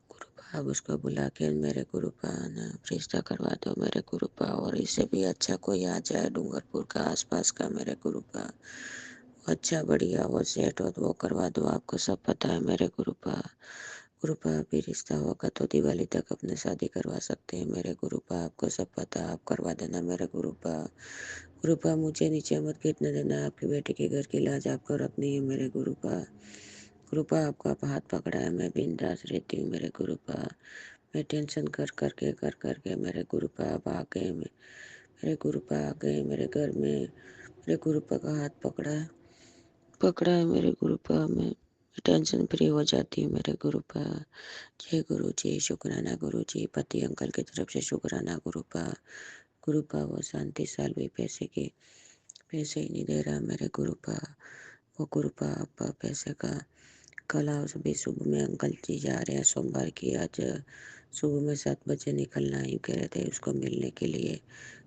गुरुपा। अब उसको बुला के मेरे गुरुपा ना रिश्ता करवा दो मेरे गुरुपा। और इससे भी अच्छा कोई आ जाए डूंगरपुर का आसपास का मेरे गुरुपा, अच्छा बढ़िया वो सेट हो तो वो करवा दो। आपको सब पता है मेरे गुरुपा। गुरुपा अभी रिश्ता होगा तो दिवाली तक अपने शादी करवा सकते हैं मेरे गुरुपा। आपको सब पता, आप करवा देना मेरे गुरुपा। गुरुपा मुझे नीचे मत गिरने देना, आपकी बेटी के घर की लाज आपको रखनी है मेरे गुरुपा। गुरुपा आपका हाथ पकड़ा है, मैं बिंदास रहती हूँ मेरे गुरुपा। मैं टेंशन कर करके मेरे गुरुपा अब आ गए, मेरे गुरुपा आ गए मेरे घर में। मेरे गुरुपा का हाथ पकड़ा है मेरे गुरुपा। मैं टेंशन फ्री हो जाती हूँ मेरे गुरुपा। जय गुरु जी, शुक्राना गुरु जी। पति अंकल की तरफ से शुक्राना गुरुपा। गुरुपा वो शांति साल भी पैसे ही नहीं दे रहा मेरे गुरुपा। वो गुरुपा आप पैसे का कल आज भी सुबह में अंकल जी जा रहे हैं सोमवार की। आज सुबह में 7 बजे निकलना ही कह रहे थे उसको मिलने के लिए।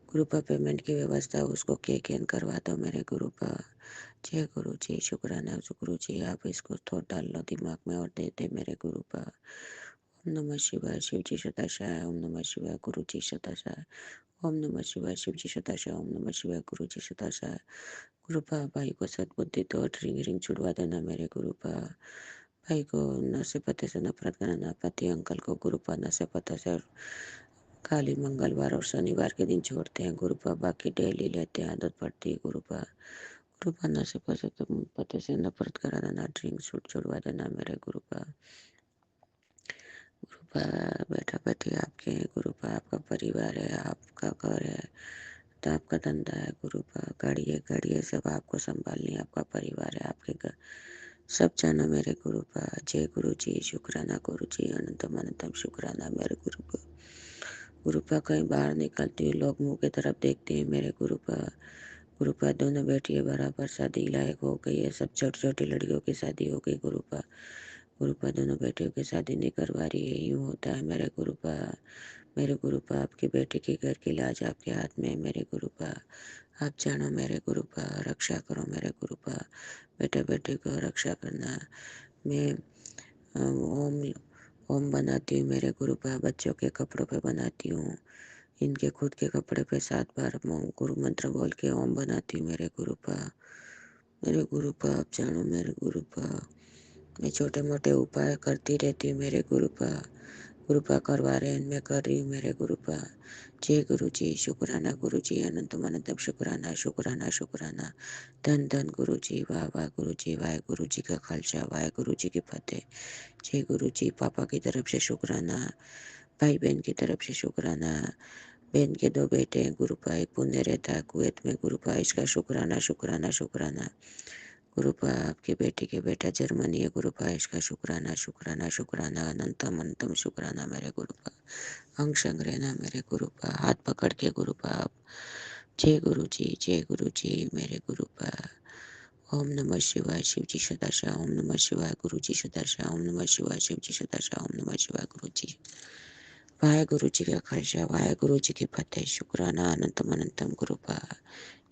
गुरुपा पेमेंट की व्यवस्था उसको कैन करवा दो मेरे गुरुपा। जय गुरु जी, शुक्राना गुरु जी। आप इसको थोड़ा डाल लो दिमाग में और दे दे मेरे गुरुपा। ओम नमः शिवाय, शिव जी सदाशिवाय। ओम नमः शिवाय, गुरु जी सदाशिवाय। ओम नमः शिवाय, शिव जी सदाशिवाय। ओम नमः शिवाय, गुरु जी सदाशिवाय। गुरुपा भाई को सद्बुद्धि तो ड्रिंग रिंग छुड़वा देना मेरे गुरुपा। भाई को नशे पते से नफरत करना। पति अंकल को गुरुपा नशे पते से खाली मंगलवार और शनिवार के दिन छोड़ते हैं गुरुपा, बाकी डेली लेते हैं, आदत पड़ती है गुरुपा। गुरुपा नशे पते से नफरत करा देना, ड्रिंक छुड़वा देना मेरे गुरुपा। गुरुपा बेटा बेटी आपके हैं गुरुपा, आपका परिवार है, आपका घर है तो आपका धंधा है गुरुपा। गाड़ी है सब आपको संभालनी है, आपका परिवार है, आपके घर सब जानो मेरे गुरुपा। जय गुरु जी, शुक्राना गुरु जी, अनंतम अनंतम शुक्राना मेरे गुरुपा। गुरुपा कहीं बाहर निकलती हूँ, लोग मुँह की तरफ देखते हैं मेरे गुरुपा। गुरुपा दोनों बेटियां बराबर शादी लायक हो गई है, सब छोटी छोटी लड़कियों की शादी हो गई गुरुपा। गुरुपा दोनों बेटियों की शादी नहीं करवा रही है, यूँ होता है मेरे गुरुपा। मेरे गुरुपा आपकी बेटी के घर की लाज आपके हाथ में है मेरे गुरुपा। आप जानो मेरे गुरुपा, रक्षा करो मेरे गुरुपा। बेटा बेटी को रक्षा करना। मैं ओम ओम बनाती हूँ मेरे गुरुपा, बच्चों के कपड़ों पे बनाती हूँ। इनके खुद के कपड़े पे 7 बार गुरु मंत्र बोल के ओम बनाती हूँ मेरे गुरुपा। मेरे गुरुपा आप जानो मेरे गुरुपा। मैं छोटे मोटे उपाय करती रहती हूँ मेरे गुरुपा। गुरुपा करवा रहे हैं, मैं कर रही हूँ मेरे गुरुपा। जय गुरु जी, शुक्राना गुरु जी, अनंतम अनंतम शुक्राना शुक्राना शुक्राना। धन धन गुरु जी, वाह वाह गुरु जी, वाहे गुरु जी का खालसा, वाहे गुरु जी की फतेह। जय गुरु जी, पापा की तरफ से शुक्राना, भाई बहन की तरफ से शुक्राना। बहन के 2 बेटे हैं गुरुपा, एक पुण्य रहता है कुवैत में गुरुपा, इसका शुक्राना शुक्राना शुक्राना। गुरुपा आपकी बेटी के बेटा जर्मनी है गुरुपा, इसका शुक्राना शुक्राना शुक्राना, अनंतम अनंतम शुक्राना मेरे गुरुपा। अंग संग रहना मेरे गुरुपा, हाथ पकड़ के गुरुपा आप। जय गुरु जी मेरे गुरुपा। ओम नमः शिवाय, शिव जी सदाशा। ओम नमः शिवाय, गुरु जी सदाशा। ओम नमः शिवाय, शिव जी सदाशा। ओम नमः शिवाय, गुरु जी। वाहे गुरु जी का खालसा, वाहे गुरु जी की फतेह। शुक्राना अनंतम अनंतम गुरुपा।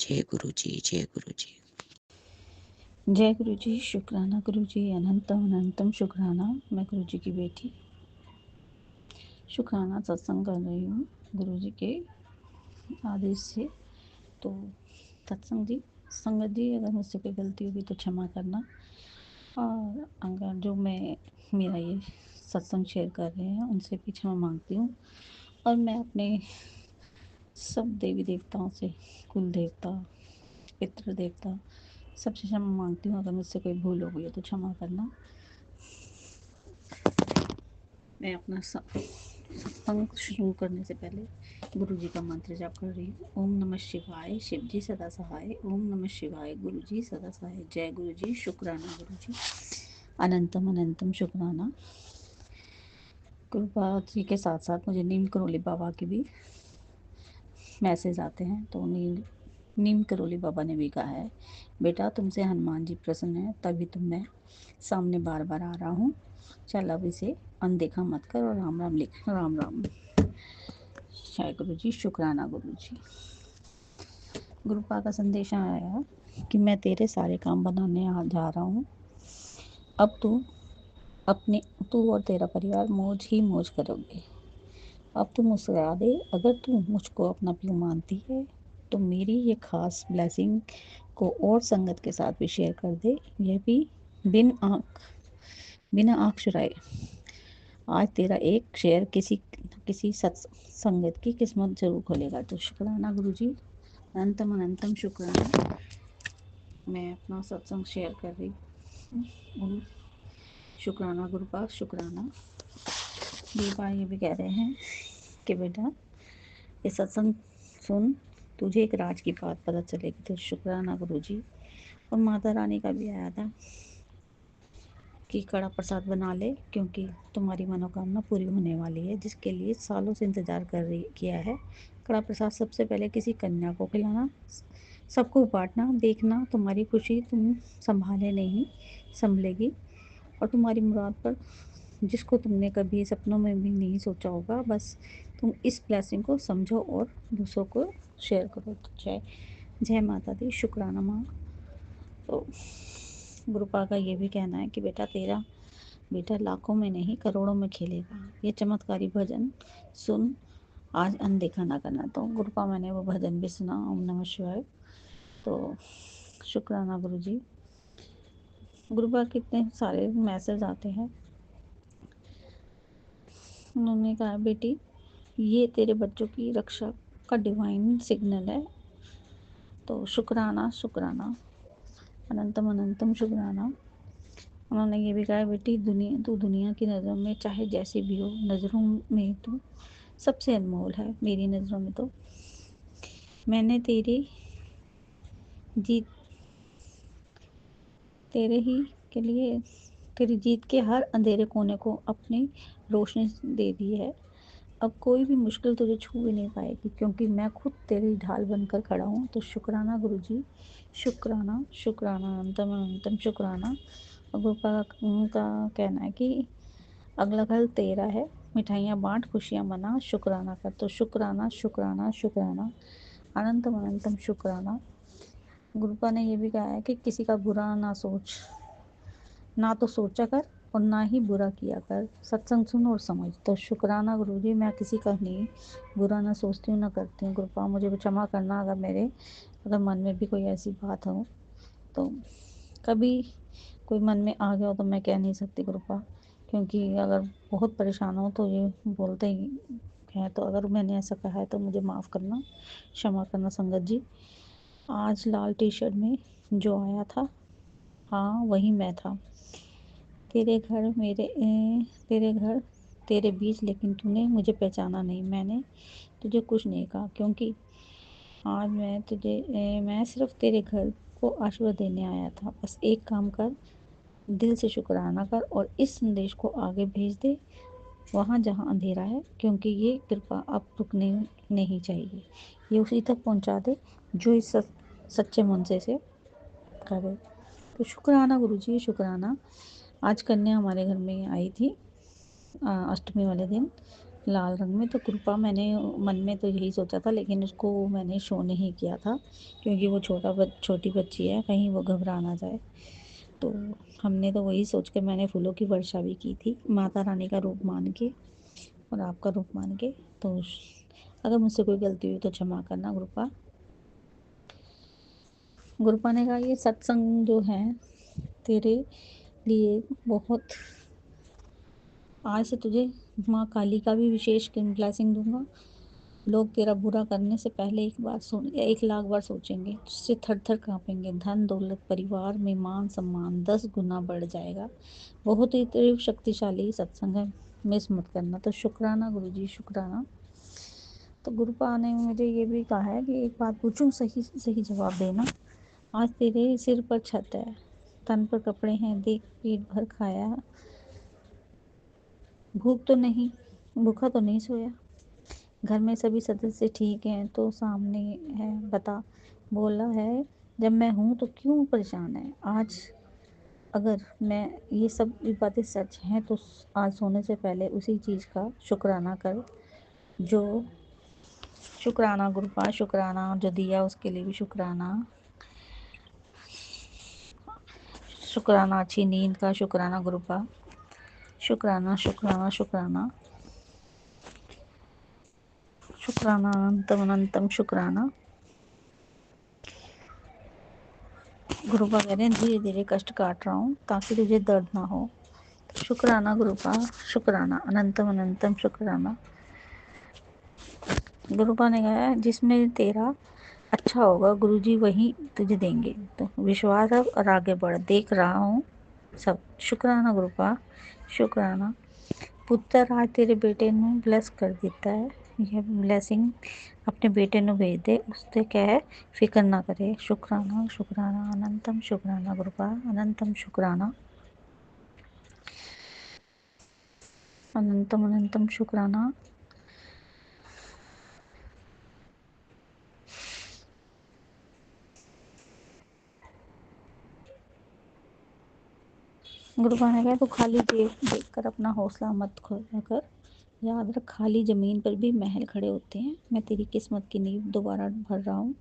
जय गुरु जी, जय गुरु जी। जय गुरु जी, शुक्राना गुरु जी, अनंतम अनंतम शुक्राना। मैं गुरु जी की बेटी शुक्राना सत्संग कर रही हूँ गुरु जी के आदेश से। तो सत्संग जी, संगत जी, अगर मुझसे कोई गलती होगी तो क्षमा करना। और अगर जो मैं मेरा ये सत्संग शेयर कर रहे हैं उनसे भी क्षमा मांगती हूँ। और मैं अपने सब देवी देवताओं से, कुल देवता, पितृ देवता, सबसे क्षमा मांगती हूँ। अगर मुझसे कोई भूल हो गई है तो क्षमा करना। मैं अपना सत्संग शुरू करने से पहले गुरु जी का मंत्र जाप कर रही हूँ। ओम नमः शिवाय, शिव जी सदा सहाय। ओम नमः शिवाय, गुरु जी सदा सहाय। जय गुरु जी, शुक्राना गुरु जी, अनंतम अनंतम शुक्राना। कृपा जी के साथ साथ मुझे नीम करोली बाबा के भी मैसेज आते हैं। तो नीम करोली बाबा ने भी कहा है, बेटा तुमसे हनुमान जी प्रसन्न है, तभी तुम मैं सामने बार बार आ रहा हूँ। चल अब इसे अनदेखा मत कर और राम राम लिख। राम राम। जय गुरु जी, शुक्राना गुरु जी। गुरुपा का संदेश आया कि मैं तेरे सारे काम बनाने जा रहा हूँ। अब तू और तेरा परिवार मौज ही मौज करोगे। अब तू मुस्कुरा दे। अगर तू मुझको अपना पीयू मानती है तो मेरी ये खास ब्लेसिंग को और संगत के साथ भी शेयर कर दे, यह भी बिना आँख चुराए। आज तेरा एक शेयर किसी संगत की किस्मत जरूर खोलेगा। तो शुक्राना गुरु जी, अनंतम अनंतम शुक्राना। मैं अपना सत्संग शेयर कर रही हूँ। शुक्राना गुरुपा, शुक्राना। दीपा ये भी कह रहे हैं कि बेटा ये सत्संग सुन, तुझे एक राज की बात पता चलेगी। तो शुक्राना गुरु जी। और माता रानी का भी आया था कि कड़ा प्रसाद बना ले, क्योंकि तुम्हारी मनोकामना पूरी होने वाली है, जिसके लिए सालों से इंतजार किया है। कड़ा प्रसाद सबसे पहले किसी कन्या को खिलाना, सबको बांटना। देखना तुम्हारी खुशी तुम संभाले नहीं संभलेगी, और तुम्हारी मुराद पर जिसको तुमने कभी सपनों में भी नहीं सोचा होगा, बस तुम इस ब्लेसिंग को समझो और दूसरों को शेयर करो। तो जय जय माता दी, शुक्राना माँ। तो गुरुपा का ये भी कहना है कि बेटा लाखों में नहीं करोड़ों में खेलेगा। ये चमत्कारी भजन सुन, आज अनदेखा ना करना। तो गुरुपा मैंने वो भजन भी सुना, ओम नमः शिवाय। तो शुक्राना गुरु जी। गुरुपा कितने सारे मैसेज आते हैं। उन्होंने कहा, बेटी ये तेरे बच्चों की रक्षा का डिवाइन सिग्नल है। तो शुक्राना शुक्राना, अनंतम अनंतम शुक्राना। उन्होंने ये भी कहा, बेटी तू दुनिया की नज़रों में चाहे जैसी भी हो, नज़रों में तू सबसे अनमोल है। मेरी नज़रों में तो मैंने तेरे ही के लिए तेरी जीत के हर अंधेरे कोने को अपनी रोशनी दे दी है। अब कोई भी मुश्किल तुझे छू भी नहीं पाएगी, क्योंकि मैं खुद तेरी ढाल बनकर खड़ा हूँ। तो शुक्राना गुरुजी, शुक्राना, शुक्राना, अनंतम अनंतम शुक्राना। और गुरुपा का कहना है कि अगला घर तेरा है, मिठाइयाँ बांट, खुशियाँ मना, शुक्राना कर। तो शुक्राना, शुक्राना, शुक्राना, अनंतम अनंतम शुक्राना। गुरुपा ने ये भी कहा है कि किसी का बुरा ना सोच, ना तो सोचा कर और ना ही बुरा किया कर, सत्संग सुन और समझ। तो शुक्राना गुरुजी, मैं किसी का नहीं बुरा ना सोचती हूँ ना करती हूँ। गुरुपा मुझे क्षमा करना अगर मन में भी कोई ऐसी बात हो, तो कभी कोई मन में आ गया हो तो मैं कह नहीं सकती गुरुपा, क्योंकि अगर बहुत परेशान हो तो ये बोलते ही है। तो अगर मैंने ऐसा कहा है तो मुझे माफ़ करना, क्षमा करना संगत जी। आज लाल टी शर्ट में जो आया था, हाँ वही मैं था। तेरे घर तेरे बीच, लेकिन तूने मुझे पहचाना नहीं। मैंने तुझे कुछ नहीं कहा, क्योंकि आज मैं सिर्फ तेरे घर को आशीर्वाद देने आया था। बस एक काम कर, दिल से शुक्राना कर और इस संदेश को आगे भेज दे, वहाँ जहाँ अंधेरा है, क्योंकि ये कृपा अब रुकनी नहीं चाहिए। ये उसी तक पहुँचा दे जो इस सच्चे मन से करे। तो शुक्राना गुरुजी, शुक्राना। आज कन्या हमारे घर में आई थी अष्टमी वाले दिन लाल रंग में। तो कृपा मैंने मन में तो यही सोचा था, लेकिन उसको मैंने शो नहीं किया था, क्योंकि वो छोटी बच्ची है, कहीं वो घबरा ना जाए। तो हमने तो वही सोच के मैंने फूलों की वर्षा भी की थी, माता रानी का रूप मान के और आपका रूप मान के। तो अगर मुझसे कोई गलती हुई तो क्षमा करना गुरुपा। गुरुपा ने कहा ये सत्संग जो है तेरे लिए बहुत, आज से तुझे माँ काली का भी विशेष ब्लेसिंग दूंगा। लोग तेरा बुरा करने से पहले 1 लाख बार सोचेंगे, तुझसे थर थर कांपेंगे। धन दौलत परिवार में मान सम्मान 10 गुना बढ़ जाएगा। बहुत ही तेरे शक्तिशाली सत्संग है, मिस मत करना। तो शुक्राना गुरुजी, शुक्राना। तो गुरुपा ने मुझे ये भी कहा है कि एक बात पूछूं, सही सही जवाब देना। आज तेरे सिर पर छत है, तन पर कपड़े हैं, देख पेट भर खाया, भूखा तो नहीं सोया। घर में सभी सदस्य ठीक हैं तो सामने है, बता। बोला है जब मैं हूँ तो क्यों परेशान है। आज अगर मैं ये सब बातें सच हैं तो आज सोने से पहले उसी चीज़ का शुक्राना कर जो शुक्राना गुरुपा, शुक्राना जो दिया उसके लिए भी शुक्राना। शुक्राना अच्छी नींद का, शुक्राना गुरुपा, शुक्राना शुक्राना शुक्राना शुक्राना, अनंतम अनंतम शुक्राना। गुरुपा कह रहे हैं धीरे धीरे कष्ट काट रहा हूँ ताकि तुझे दर्द ना हो। शुक्राना गुरुपा, शुक्राना, अनंतम अनंतम शुक्राना। गुरुपा ने कहा जिसमें तेरा अच्छा होगा गुरुजी वही तुझे देंगे, तो विश्वास रख और आगे बढ़, देख रहा हूँ सब। शुक्राना गुरुपा, शुक्राना। पुत्र आज तेरे बेटे ਨੂੰ ब्लेस कर ਦਿੱਤਾ है, यह ब्लेसिंग अपने बेटे ਨੂੰ भेज दे, उससे क्या है फिक्र ना करे। शुक्राना शुक्राना, अनंतम शुक्राना गुरुपा, अनंतम शुक्राना, अनंतम अनंतम शुक्राना। गुरुपा ने कहा तो खाली देख कर अपना हौसला मत खोया कर, याद रख खाली ज़मीन पर भी महल खड़े होते हैं। मैं तेरी किस्मत की नींव दोबारा भर रहा हूँ।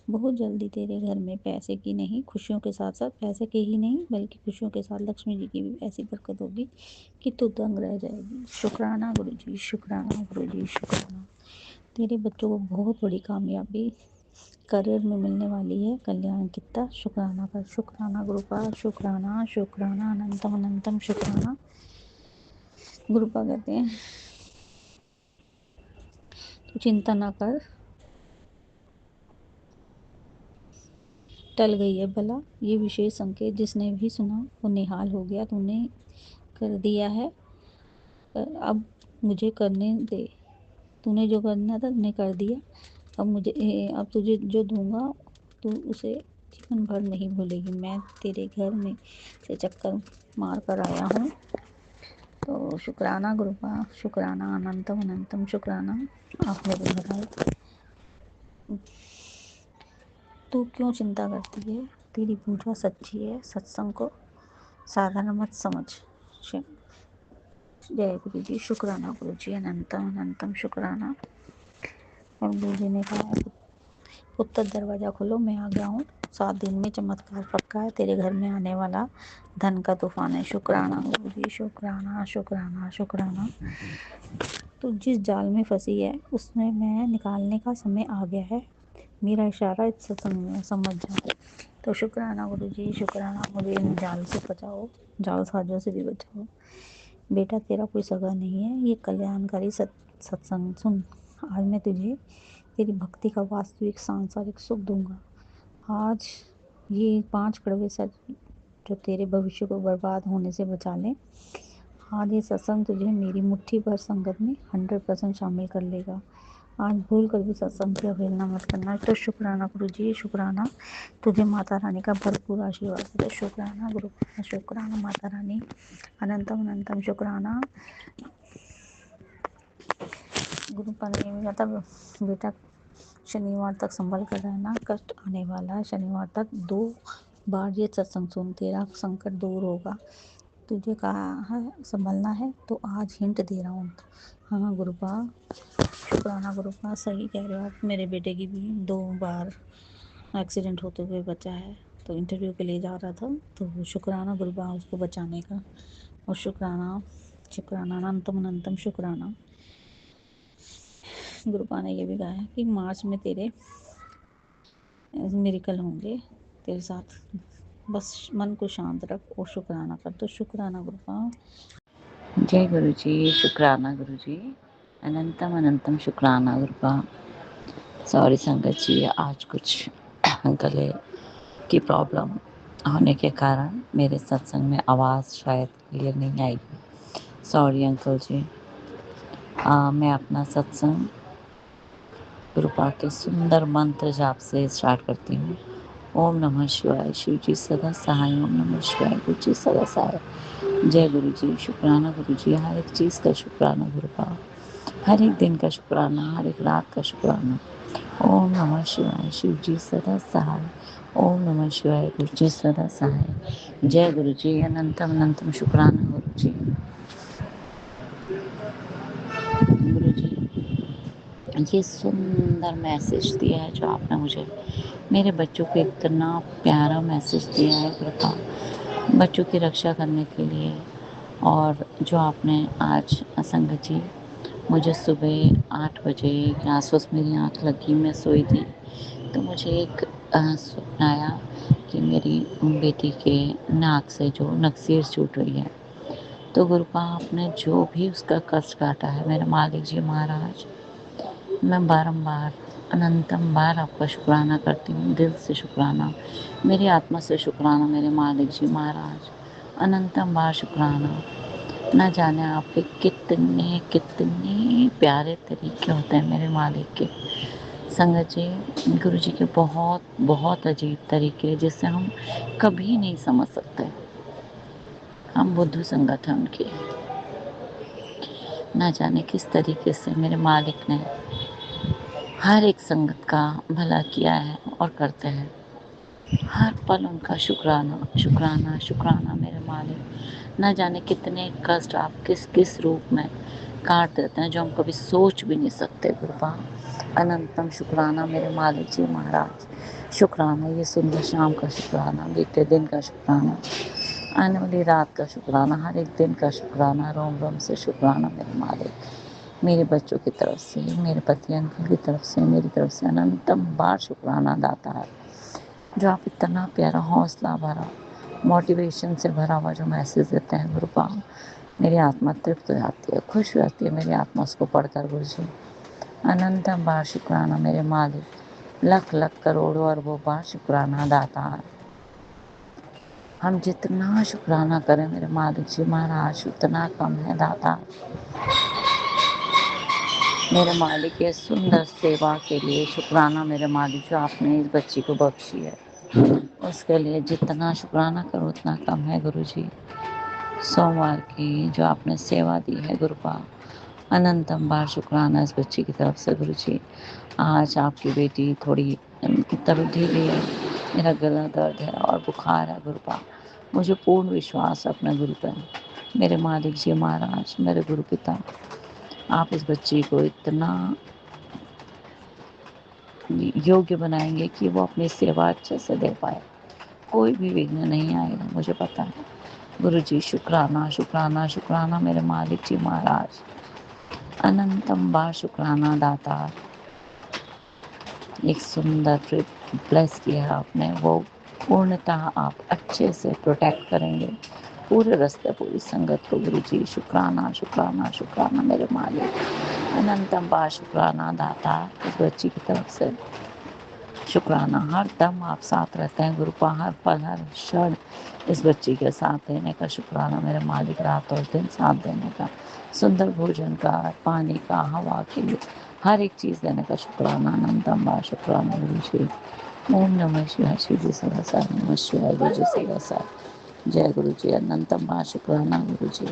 बहुत जल्दी तेरे घर में पैसे की नहीं, खुशियों के साथ साथ, पैसे के ही नहीं बल्कि खुशियों के साथ लक्ष्मी जी की भी ऐसी बरकत होगी कि तू दंग रह जाएगी। शुक्राना गुरुजी, शुक्राना गुरुजी, शुक्राना। तेरे बच्चों को बहुत बड़ी कामयाबी करियर में मिलने वाली है, कल्याण कितना। शुक्राना कर, शुक्राना गुरुपा, शुक्राना शुक्राना, अनंतम अनंतम शुक्राना। गुरुपा कहते हैं तू चिंता ना कर, टल गई है भला ये विशेष संकेत, जिसने भी सुना वो निहाल हो गया। तूने कर दिया है, अब मुझे करने दे। तूने जो करना था तूने कर दिया, अब तुझे जो दूंगा तू उसे जीवन भर नहीं भूलेगी। मैं तेरे घर में से चक्कर मार कर आया हूँ। तो शुक्राना गुरुपा, शुक्राना अनंतम अनंतम शुक्राना, आप मेरे घर आए। तू क्यों चिंता करती है? तेरी पूजा सच्ची है, सत्संग को साधारण मत समझ। जय गुरु जी, शुक्राना गुरु जी, अनंतम अनंतम शुक्राना। और गुरु जी ने कहा, उत्तर दरवाजा खोलो, मैं आ गया हूँ। 7 दिन में चमत्कार पक्का है, तेरे घर में आने वाला धन का तूफान है। शुक्राना गुरु जी, शुक्राना शुक्राना शुक्राना। तो जिस जाल में फंसी है उसमें मैं निकालने का समय आ गया है। मेरा इशारा इस सत्संग में समझ जाओ। तो शुक्राना गुरु जी, शुक्राना, मुझे इन जाल से बचाओ, जाल साजों से भी बचाओ। बेटा तेरा कोई सगा नहीं है, ये कल्याणकारी सत्संग सुन। आज मैं तुझे तेरी भक्ति का वास्तविक सांसारिक सुख दूंगा। आज ये 5 कड़वे सच जो तेरे भविष्य को बर्बाद होने से बचा लें। आज ये सत्संग तुझे मेरी मुट्ठी भर संगत में 100% शामिल कर लेगा। आज भूल कर भी सत्संग की अवहेलना मत करना। तो शुक्राना गुरु जी, शुक्राना, तुझे माता रानी का भरपूर आशीर्वाद है। तो शुक्राना गुरु, शुक्राना माता रानी, अनंतम अनंतम शुक्राना। गुरु ने भी मतलब बेटा शनिवार तक संभल कर रहना, कष्ट आने वाला है। शनिवार तक 2 बार ये सत्संग सुन, तेरा संकट दूर होगा। तुझे कहा है संभलना है, तो आज हिंट दे रहा हूँ। हाँ गुरुपा, शुक्राना गुरुपा, सही कह रहे हो आप। मेरे बेटे की भी 2 बार एक्सीडेंट होते हुए बचा है। तो इंटरव्यू के लिए जा रहा था, तो शुक्राना गुरुपा उसको बचाने का। और शुक्राना शुक्राना अनंतम अनंतम शुक्राना। गुरुपा ने ये भी कहा है कि मार्च में तेरे मिरेकल होंगे तेरे साथ। बस मन को शांत रख और शुक्राना कर। तो शुक्राना गुरुपा। जय गुरु जी, शुक्राना गुरु जी, अनंतम अनंतम शुक्राना गुरुपा। सॉरी संगत जी, आज कुछ गले की प्रॉब्लम होने के कारण मेरे सत्संग में आवाज़ शायद क्लियर नहीं आएगी। सॉरी अंकल जी। मैं अपना सत्संग गुरुपा के सुंदर मंत्र जाप से स्टार्ट करती हूँ। ओम नमः शिवाय, शिव जी सदा सहाय। ओम नमः शिवाय, गुरु जी सदा सहाय। जय गुरु जी, शुक्राना गुरु जी, हर एक चीज़ का शुक्राना गुरुपा, हर एक दिन का शुक्राना, हर एक रात का शुक्राना। ओम नमः शिवाय, शिव जी सदा सहाय। ओम नमः शिवाय, गुरु जी सदा सहाय। जय गुरु जी, अनंतम अनंतम शुक्राना गुरु जी। गुरु जी, ये सुंदर मैसेज दिया है जो आपने मुझे, मेरे बच्चों को इतना प्यारा मैसेज दिया है कृपा, बच्चों की रक्षा करने के लिए। और जो आपने आज संगत जी, मुझे सुबह 8 बजे के आसपास मेरी आँख लगी, मैं सोई थी, तो मुझे एक स्वप्न आया कि मेरी बेटी के नाक से जो नकसीर छूट रही है। तो गुरुपा, आपने जो भी उसका कष्ट काटा है मेरे मालिक जी महाराज, मैं बारंबार अनंतम बार आपका शुक्राना करती हूँ, दिल से शुक्राना, मेरी आत्मा से शुक्राना मेरे मालिक जी महाराज, अनंतम बार शुक्राना। ना जाने आपके कितने कितने प्यारे तरीके होते हैं मेरे मालिक के। संगत जी, गुरु जी के बहुत बहुत अजीब तरीके जिससे हम कभी नहीं समझ सकते। हम बुद्धू संगत हैं उनकी। ना जाने किस तरीके से मेरे मालिक ने हर एक संगत का भला किया है और करते हैं। हर पल उनका शुक्राना शुक्राना शुक्राना मेरे मालिक। न जाने कितने कष्ट आप किस किस रूप में काट देते हैं जो हम कभी सोच भी नहीं सकते गुरुपा। अनंतम शुक्राना मेरे मालिक जी महाराज। शुक्राना ये सुंदर शाम का शुक्राना, बीते दिन का शुक्राना, आने वाली रात का शुक्राना, हर एक दिन का शुक्राना, रोम रोम से शुक्राना मेरे मालिक। मेरे बच्चों की तरफ से, मेरे पति अंकल की तरफ से, मेरी तरफ से अनंतम बार शुक्राना दाता है जो आप इतना प्यारा हौसला भरा, मोटिवेशन से भरा हुआ जो मैसेज देते हैं गुरुपा। मेरी आत्मा तृप्त हो जाती है, खुश हो जाती है मेरी आत्मा उसको पढ़कर गुरु जी। अनंतम बार शुक्राना मेरे मालिक, लख लख करोड़ों अरबों बार शुक्राना दाता है। हम जितना शुक्राना करें मेरे मालिक जी महाराज उतना कम है दाता। मेरे मालिक के सुंदर सेवा के लिए शुक्राना मेरे मालिक जो आपने इस बच्ची को बख्शी है। उसके लिए जितना शुक्राना करो उतना कम है गुरुजी। सोमवार की जो आपने सेवा दी है गुरुपा, अनंतम बार शुक्राना इस बच्ची की तरफ से गुरुजी। आज आपकी बेटी थोड़ी तबीयत ढीली है, मेरा गला दर्द है और बुखार है गुरुपा। मुझे पूर्ण विश्वास है अपने गुरु पर, मेरे मालिक जी महाराज, मेरे गुरु पिता, आप इस बच्ची को इतना योग्य बनाएंगे कि वो अपनी सेवा अच्छे से दे पाए, कोई भी विघ्न नहीं आएगा, मुझे पता है गुरु जी। शुक्राना शुक्राना शुक्राना मेरे मालिक जी महाराज, अनंतम बार शुक्राना दाता। एक सुंदर ट्रिप ब्लेस किया है आपने, वो पूर्णतः आप अच्छे से प्रोटेक्ट करेंगे पूरे रास्ते, पूरी संगत को गुरु जी। शुक्राना शुक्राना शुक्राना मेरे मालिक, अनंतम बार शुक्राना दाता इस बच्ची की तरफ से। शुक्राना, हर दम आप साथ रहते हैं गुरु का, हर पल हर क्षण इस बच्ची के साथ देने का शुक्राना मेरे मालिक, रात और दिन साथ देने का, सुंदर भोजन का, पानी का, हवा के लिए हर एक चीज़ देने का शुक्राना, अनंतम बार शुक्राना गुरु जी। ओम नमः शिवाय, शिव जी सदा साथ, नमः शिवाय, गुरु जी सदा साथ। जय गुरु जी, अनंतम बार शुक्राना गुरु जी।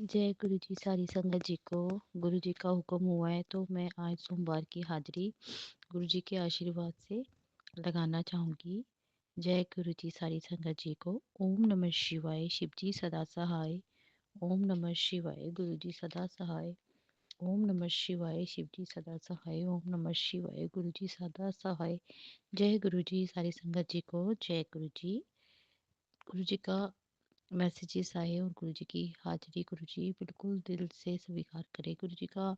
जय गुरु जी। सारी संगत जी को गुरु जी का हुक्म हुआ है तो मैं आज सोमवार की हाजिरी गुरु जी के आशीर्वाद से लगाना चाहूँगी। जय गुरु जी। सारी संगत जी को ओम नमः शिवाय, शिव जी सदा सहाय। ओम नमः शिवाय, गुरु जी सदा सहाय। ओम नमः शिवाय, शिव जी सदा सहाय। ओम नमः शिवाय, गुरु जी सदा सहाय। जय गुरु जी। सारी संगत जी को जय गुरु जी। गुरु जी का मैसेजेस आए और गुरु जी की हाजिरी गुरु जी बिल्कुल दिल से स्वीकार करे। गुरु जी का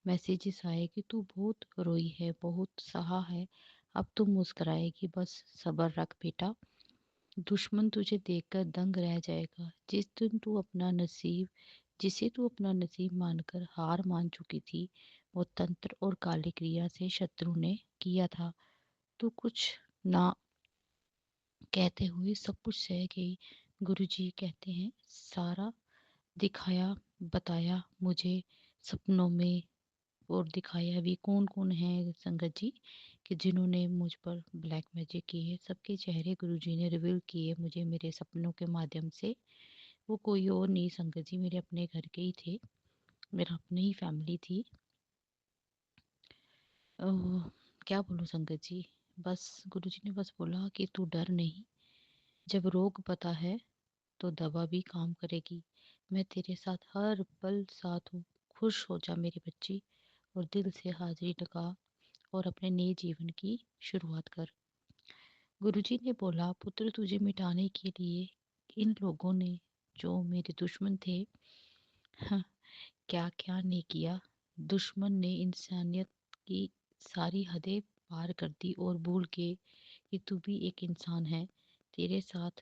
मैसेजेस आए कि तू बहुत रोई है, बहुत सहा है, अब तू मुस्कुराएगी, बस सब्र रख बेटा। दुश्मन तुझे देखकर दंग रह जाएगा। जिसे तू अपना नसीब मानकर हार मान चुकी थी, वो तंत्र और काली क्रिया से शत्रु ने किया था। तू कुछ ना कहते हुए सब कुछ सह गई। गुरुजी कहते हैं सारा दिखाया, बताया मुझे सपनों में, और दिखाया भी कौन कौन है संगत जी कि जिन्होंने मुझ पर ब्लैक मैजिक की है। सबके चेहरे गुरुजी ने रिवील किए मुझे मेरे सपनों के माध्यम से। वो कोई और नहीं संगत जी, मेरे अपने घर के ही थे, मेरा अपनी ही फैमिली थी। क्या बोलूँ संगत जी, बस गुरुजी ने बस बोला कि तू डर नहीं, जब रोग पता है तो दवा भी काम करेगी। मैं तेरे साथ हर पल साथ हूँ, खुश हो जा मेरी बच्ची और दिल से हाजिरी लगा और अपने नए जीवन की शुरुआत कर। गुरुजी ने बोला पुत्र तुझे मिटाने के लिए इन लोगों ने, जो मेरे दुश्मन थे, हाँ, क्या क्या नहीं किया। दुश्मन ने इंसानियत की सारी हदें पार कर दी और भूल के कि तू भी एक इंसान है। तेरे साथ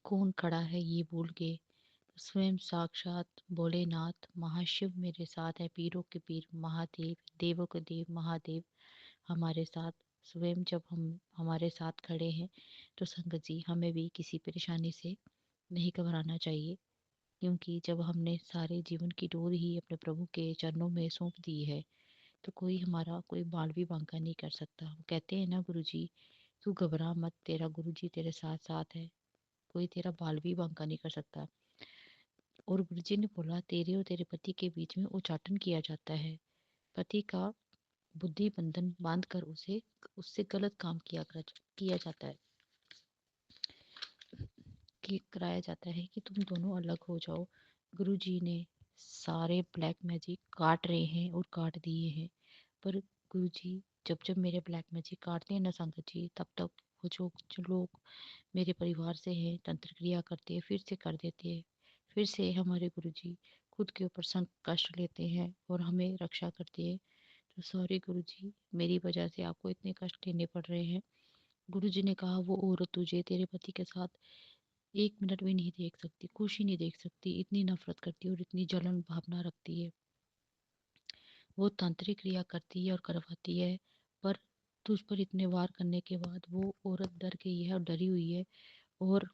कौन खड़ा है ये भूल के स्वयं साक्षात भोलेनाथ महाशिव मेरे साथ है, पीरों के पीर महादेव, देवों के देव महादेव हमारे साथ। स्वयं जब हम हमारे साथ खड़े हैं तो संगत जी हमें भी किसी परेशानी से नहीं घबराना चाहिए, क्योंकि जब हमने सारे जीवन की डोर ही अपने प्रभु के चरणों में सौंप दी है तो कोई हमारा कोई बाल भी बांका नहीं कर सकता। वो कहते हैं ना गुरु जी, तू घबरा मत, तेरा गुरु जी तेरे साथ साथ है, कोई तेरा बाल भी बांका नहीं कर सकता। और गुरुजी ने बोला तेरे और तेरे पति के बीच में उच्चाटन किया जाता है। पति का बुद्धि बंधन बांध कर उसे उससे गलत काम किया जाता है, कि कराया जाता है कि तुम दोनों अलग हो जाओ। गुरुजी ने सारे ब्लैक मैजिक काट रहे हैं और काट दिए हैं, पर गुरुजी जब जब मेरे ब्लैक मैजिक काटते हैं ना संगत जी, तब तब वो जो लोग मेरे परिवार से हैं तंत्र क्रिया करते हैं फिर से कर देते हैं। फिर से हमारे गुरुजी खुद के ऊपर कष्ट लेते हैं और हमें रक्षा करते हैं। तो सॉरी गुरुजी, मेरी वजह से आपको इतने कष्ट लेने पड़ रहे हैं। गुरुजी ने कहा वो औरत तुझे तेरे पति के साथ एक मिनट भी नहीं देख सकती, खुशी नहीं देख सकती, इतनी नफरत करती है और इतनी जलन भावना रखती है। वो तांत्रिक क्रिया करती है और करवाती है, पर तुझ पर इतने वार करने के बाद वो औरत डर गई है और और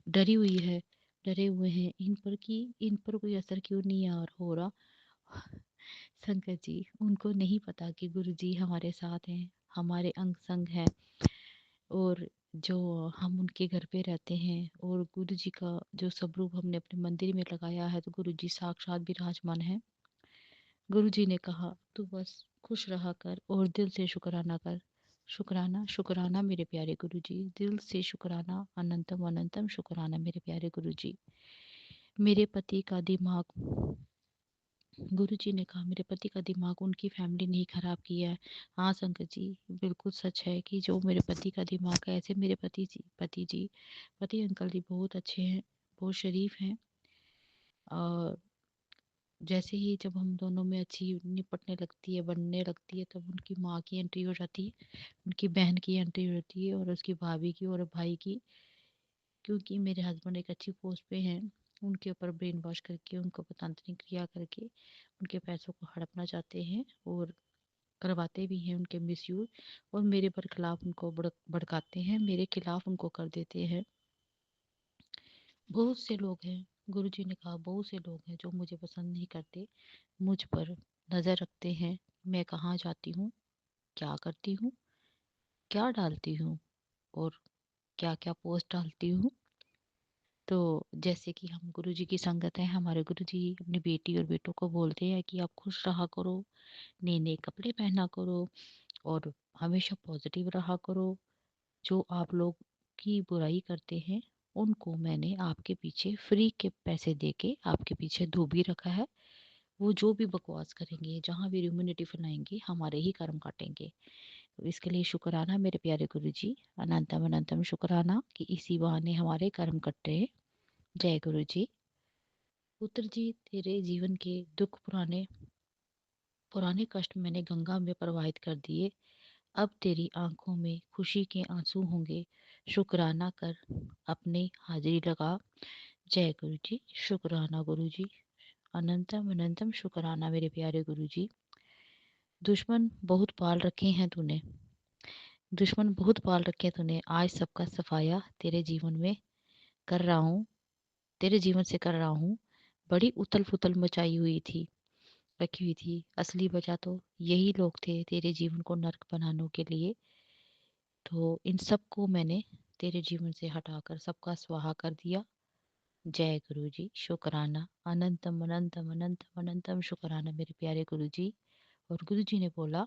डरी हुई है, डरे हुए हैं इन पर कि इन पर कोई असर क्यों नहीं हो रहा। शंकर जी उनको नहीं पता कि गुरु जी हमारे साथ हैं, हमारे अंग संग हैं। और जो हम उनके घर पे रहते हैं और गुरु जी का जो स्वरूप हमने अपने मंदिर में लगाया है, तो गुरु जी साक्षात विराजमान है। गुरु जी ने कहा तू बस खुश रहा कर और दिल से शुक्राना कर। शुक्राना शुक्राना मेरे प्यारे गुरु जी, दिल से शुक्राना, अनंतम अनंतम शुक्राना मेरे प्यारे गुरु जी। मेरे पति का दिमाग, गुरु जी ने कहा मेरे पति का दिमाग उनकी फैमिली ने ही खराब किया है। हाँ संगत जी, बिल्कुल सच है कि जो मेरे पति का दिमाग है, ऐसे मेरे पति अंकल जी बहुत अच्छे हैं, बहुत शरीफ हैं। और जैसे ही जब हम दोनों में अच्छी निपटने लगती है, बनने लगती है, तब उनकी माँ की एंट्री हो जाती है, उनकी बहन की एंट्री हो जाती है और उसकी भाभी की और भाई की। क्योंकि मेरे हस्बैंड एक अच्छी पोस्ट पे हैं, उनके ऊपर ब्रेन वॉश करके, उनको तांत्रिक क्रिया करके उनके पैसों को हड़पना चाहते हैं और करवाते भी हैं उनके मिसयूज, और मेरे पर खिलाफ उनको भड़काते हैं, मेरे खिलाफ उनको कर देते हैं। बहुत से लोग हैं, गुरुजी ने कहा बहुत से लोग हैं जो मुझे पसंद नहीं करते, मुझ पर नज़र रखते हैं, मैं कहाँ जाती हूँ, क्या करती हूँ, क्या डालती हूँ और क्या क्या पोस्ट डालती हूँ। तो जैसे कि हम गुरुजी की संगत है, हमारे गुरुजी अपनी बेटी और बेटों को बोलते हैं कि आप खुश रहा करो, नए नए कपड़े पहना करो और हमेशा पॉजिटिव रहा करो। जो आप लोग की बुराई करते हैं, उनको मैंने आपके पीछे फ्री के पैसे देके आपके पीछे धोबी रखा है। वो जो भी बकवास करेंगे, जहाँ भी ह्यूमैनिटी फैलाएंगे, हमारे ही कर्म काटेंगे। तो इसके लिए शुक्राना मेरे प्यारे गुरु जी, अनंतम अनंतम शुक्राना कि इसी बहाने हमारे कर्म कट रहे हैं। जय गुरु जी। पुत्र जी, तेरे जीवन के दुख, पुराने पुराने कष्ट मैंने गंगा में प्रवाहित कर दिए। अब तेरी आंखों में खुशी के आंसू होंगे। शुक्राना कर, अपने हाजिरी लगा। जय गुरु जी। शुक्राना गुरु जी, अनंतम अनंतम शुक्राना मेरे प्यारे गुरु जी। दुश्मन बहुत पाल रखे हैं तूने, दुश्मन बहुत पाल रखे हैं तूने, आज सबका सफाया तेरे जीवन में कर रहा हूँ, तेरे जीवन से कर रहा हूँ। बड़ी उथल पुथल मचाई हुई थी, रखी हुई थी, असली वजह तो यही लोग थे तेरे जीवन को नर्क बनाने के लिए। तो इन सब को मैंने तेरे जीवन से हटाकर सबका स्वाहा कर दिया। जय गुरु जी। शुक्राना, अनंतम अनंतम अनंतम अनंतम शुक्राना मेरे प्यारे गुरु जी। और गुरु जी ने बोला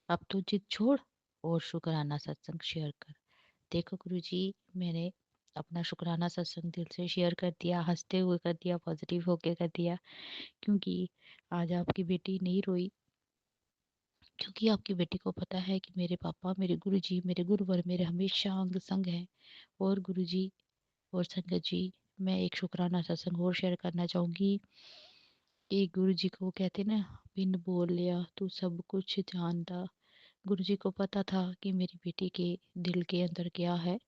अब तो जिद छोड़ और शुक्राना सत्संग शेयर कर। देखो गुरु जी, मैंने अपना शुक्राना सत्संग दिल से शेयर कर दिया, हंसते हुए कर दिया, पॉजिटिव होके कर दिया। क्योंकि आज आपकी बेटी नहीं रोई, क्योंकि आपकी बेटी को पता है कि मेरे पापा, मेरे गुरु जी, मेरे गुरुवर मेरे हमेशा अंग संग हैं। और गुरु जी और संगत जी, मैं एक शुक्राना सत्संग और शेयर करना चाहूँगी कि गुरु जी को कहते ना, बिन बोल लिया तू सब कुछ जानता। गुरु जी को पता था कि मेरी बेटी के दिल के अंदर क्या है।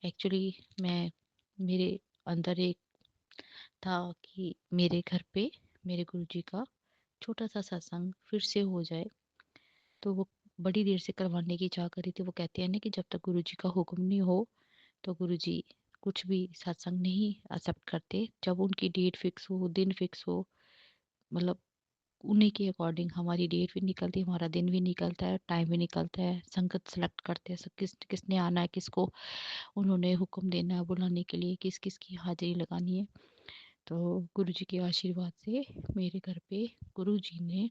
एक्चुअली मैं, मेरे अंदर एक था कि मेरे घर पे मेरे गुरु जी का छोटा सा सत्संग फिर से हो जाए। तो वो बड़ी देर से करवाने की चाह करी थी। वो कहते हैं ना कि जब तक गुरु जी का हुक्म नहीं हो तो गुरु जी कुछ भी सत्संग नहीं एक्सेप्ट करते। जब उनकी डेट फिक्स हो, दिन फिक्स हो, मतलब उन्हीं के अकॉर्डिंग हमारी डेट भी निकलती है, हमारा दिन भी निकलता है, टाइम भी निकलता है, संगत सेलेक्ट करते हैं सब, किसने आना है, किसको उन्होंने हुक्म देना है बुलाने के लिए, किस किस की हाजिरी लगानी है। तो गुरु जी के आशीर्वाद से मेरे घर पे गुरु जी ने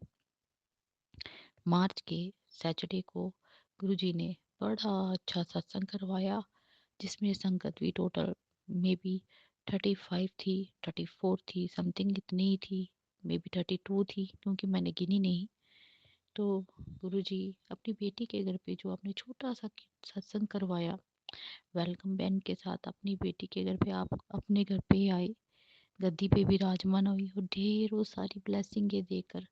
मार्च के सैटरडे को गुरु जी ने बड़ा अच्छा सत्संग करवाया, जिसमें संगत भी टोटल मे बी 35 थी, 34 थी, समथिंग इतनी ही थी, मे बी 32 थी, क्योंकि मैंने गिनी नहीं। तो गुरुजी अपनी बेटी के घर पे जो आपने छोटा सा सत्संग करवाया, वेलकम बैंड के साथ अपनी बेटी के घर पे आप अपने घर पे ही आए, गद्दी पे विराजमान हुई और ढेरों सारी ब्लेसिंगे देकर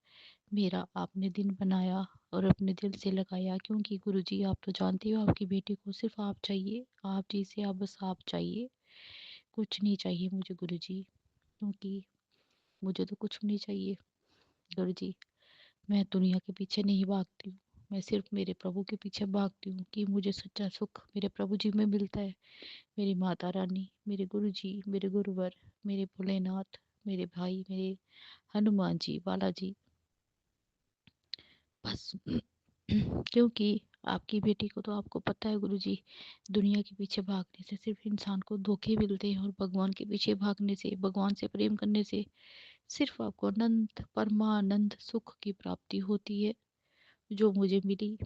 मेरा आपने दिन बनाया और अपने दिल से लगाया। क्योंकि गुरुजी आप तो जानते हो, आपकी बेटी को सिर्फ आप चाहिए, आप जी से आप बस आप चाहिए, कुछ नहीं चाहिए मुझे गुरुजी, क्योंकि मुझे तो कुछ नहीं चाहिए गुरुजी। मैं दुनिया के पीछे नहीं भागती हूँ, मैं सिर्फ मेरे प्रभु के पीछे भागती हूँ कि मुझे सच्चा सुख मेरे प्रभु जी में मिलता है। मेरी माता रानी, मेरे गुरु जी, मेरे गुरुवर, मेरे भोलेनाथ, मेरे भाई, मेरे हनुमान जी, बालाजी, बस क्योंकि आपकी बेटी को तो आपको पता है गुरुजी, दुनिया के पीछे भागने से सिर्फ इंसान को धोखे मिलते हैं और भगवान के पीछे भागने से, भगवान से प्रेम करने से सिर्फ आपको अनंत परमानंद सुख की प्राप्ति होती है, जो मुझे मिली।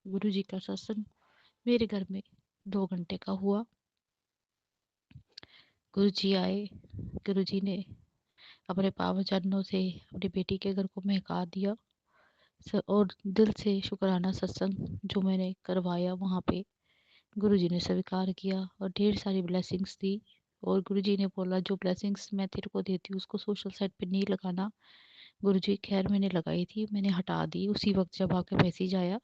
गुरुजी का सत्संग मेरे घर में 2 घंटे का हुआ। गुरुजी आए, गुरुजी ने अपने पावन चरणों से अपनी बेटी के घर को महका दिया। और दिल से शुक्राना सत्संग जो मैंने करवाया वहाँ पे गुरुजी ने स्वीकार किया और ढेर सारी ब्लेसिंग्स दी। और गुरुजी ने बोला जो ब्लेसिंग्स मैं तेरे को देती हूँ उसको सोशल साइट पे नहीं लगाना। गुरुजी खैर मैंने लगाई थी, मैंने हटा दी उसी वक्त जब आपका मैसेज आया,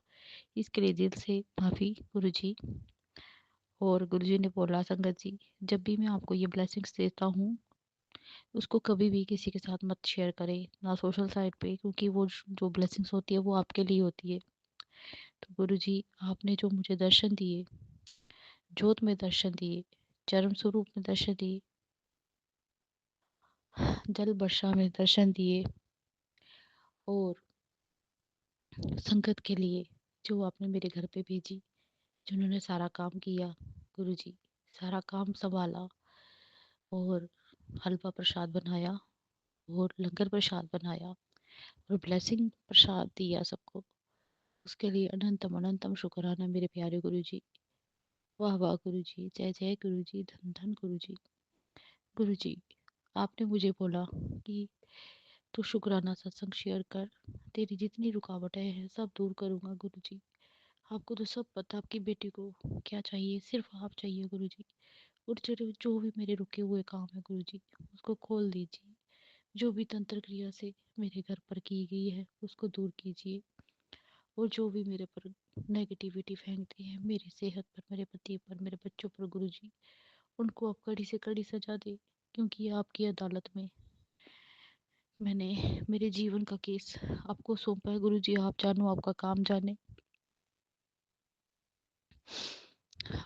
इसके लिए दिल से माफ़ी गुरुजी। और गुरुजी ने बोला संगत जी, जब भी मैं आपको ये ब्लेसिंग्स देता हूँ उसको कभी भी किसी के साथ मत शेयर करें, ना सोशल साइट पे, क्योंकि वो जो ब्लेसिंग्स होती है वो आपके लिए होती है। तो गुरुजी आपने जो मुझे दर्शन दिए, ज्योत में दर्शन दिए, चरम स्वरूप में दर्शन दिए, जल वर्षा में दर्शन दिए, और संगत के लिए जो आपने मेरे घर पे भेजी, जिन्होंने सारा काम किया गुरुजी, सारा काम संभाला और हलवा प्रसाद बनाया और लंगर प्रसाद बनाया और ब्लेसिंग प्रसाद दिया सबको, उसके लिए अनंतम अनंतम शुक्राना मेरे प्यारे गुरुजी। वाह वाह गुरुजी, जय जय गुरुजी, धन धन गुरुजी। गुरुजी आपने मुझे बोला कि तू शुक्राना सत्संग शेयर कर, तेरी जितनी रुकावटें हैं सब दूर करूँगा गुरुजी। आपको तो सब पता, आपकी बेटी को क्या चाहिए, सिर्फ आप चाहिए गुरुजी। और जो भी मेरे रुके हुए काम है गुरुजी उसको खोल दीजिए, जो भी तंत्र क्रिया से मेरे घर पर की गई है उसको दूर कीजिए, और जो भी मेरे पर नेगेटिविटी फेंकती है मेरी सेहत पर, मेरे पति पर, मेरे बच्चों पर गुरुजी, उनको आप कड़ी से कड़ी सजा दे, क्योंकि ये आपकी अदालत में मैंने मेरे जीवन का केस आपको सौंपा है गुरुजी। आप जानो, आपका काम जाने,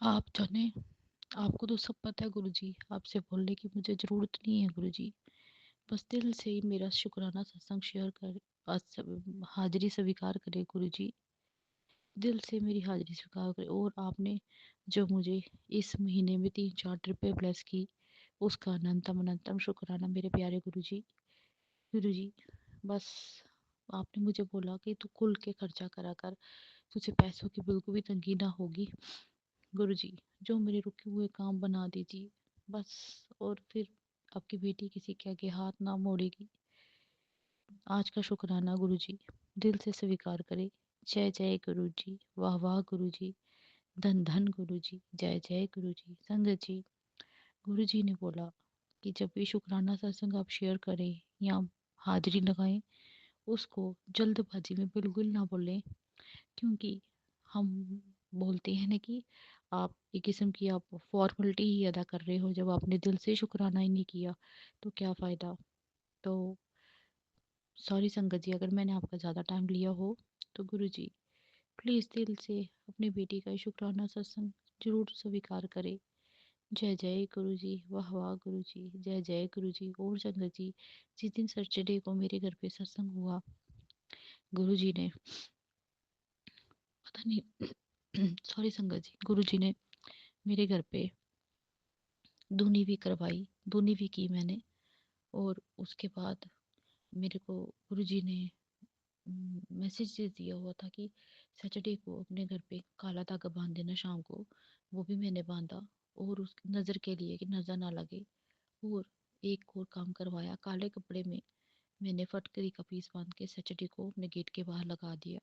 आप जाने, आपको तो सब पता है गुरुजी, आपसे बोलने की मुझे ज़रूरत नहीं है गुरुजी। बस दिल से ही मेरा शुक्राना सत्संग शेयर कर, हाजिरी स्वीकार करे गुरुजी, दिल से मेरी हाजिरी स्वीकार करे। और आपने जो मुझे इस महीने में 3-4 ट्रिपें ब्लेस की, उसका अनंतम अनंतम शुक्राना मेरे प्यारे गुरुजी। गुरुजी बस आपने मुझे बोला कि तू खुल के खर्चा करा कर, तुझे पैसों की बिल्कुल भी तंगी ना होगी। गुरुजी जो मेरे रुके हुए काम बना दीजिए बस, और फिर आपकी बेटी किसी के आगे हाथ ना मोड़ेगी। आज का शुक्राना गुरुजी दिल से स्वीकार करे। जय जय गुरुजी, वाह वाह गुरुजी, धन धन गुरुजी, जय जय गुरुजी। संगत जी, गुरुजी ने बोला कि जब भी शुक्राना सत्संग आप शेयर करें या हाजिरी लगाएं, उसको जल्दबाजी में बिल्कुल ना बोलें, क्योंकि हम बोलते हैं ना कि आप एक किस्म की आप फॉर्मेलिटी ही अदा कर रहे हो, जब आपने दिल से शुक्राना ही नहीं किया तो क्या फ़ायदा। तो सॉरी संगत जी अगर मैंने आपका ज़्यादा टाइम लिया हो, तो गुरुजी प्लीज़ दिल से अपनी बेटी का शुक्राना सत्संग जरूर स्वीकार करें। जय जय गुरुजी, वाह वाह गुरुजी, जय जय गुरुजी। और संगत जी जिस दिन सैटरडे को मेरे घर पे सत्संग हुआ, गुरुजी ने पता नहीं सॉरी संगत जी, गुरुजी ने मेरे घर पे धुनी भी करवाई, धुनी भी की मैंने। और उसके बाद मेरे को गुरुजी ने मैसेज दिया हुआ था कि सैटरडे को अपने घर पे काला धागा बांध देना शाम को, वो भी मैंने बांधा, और उस नज़र के लिए कि नज़र ना लगे। और एक और काम करवाया, काले कपड़े में मैंने फटकरी का पीस बांध के सैटरडे को अपने गेट के बाहर लगा दिया,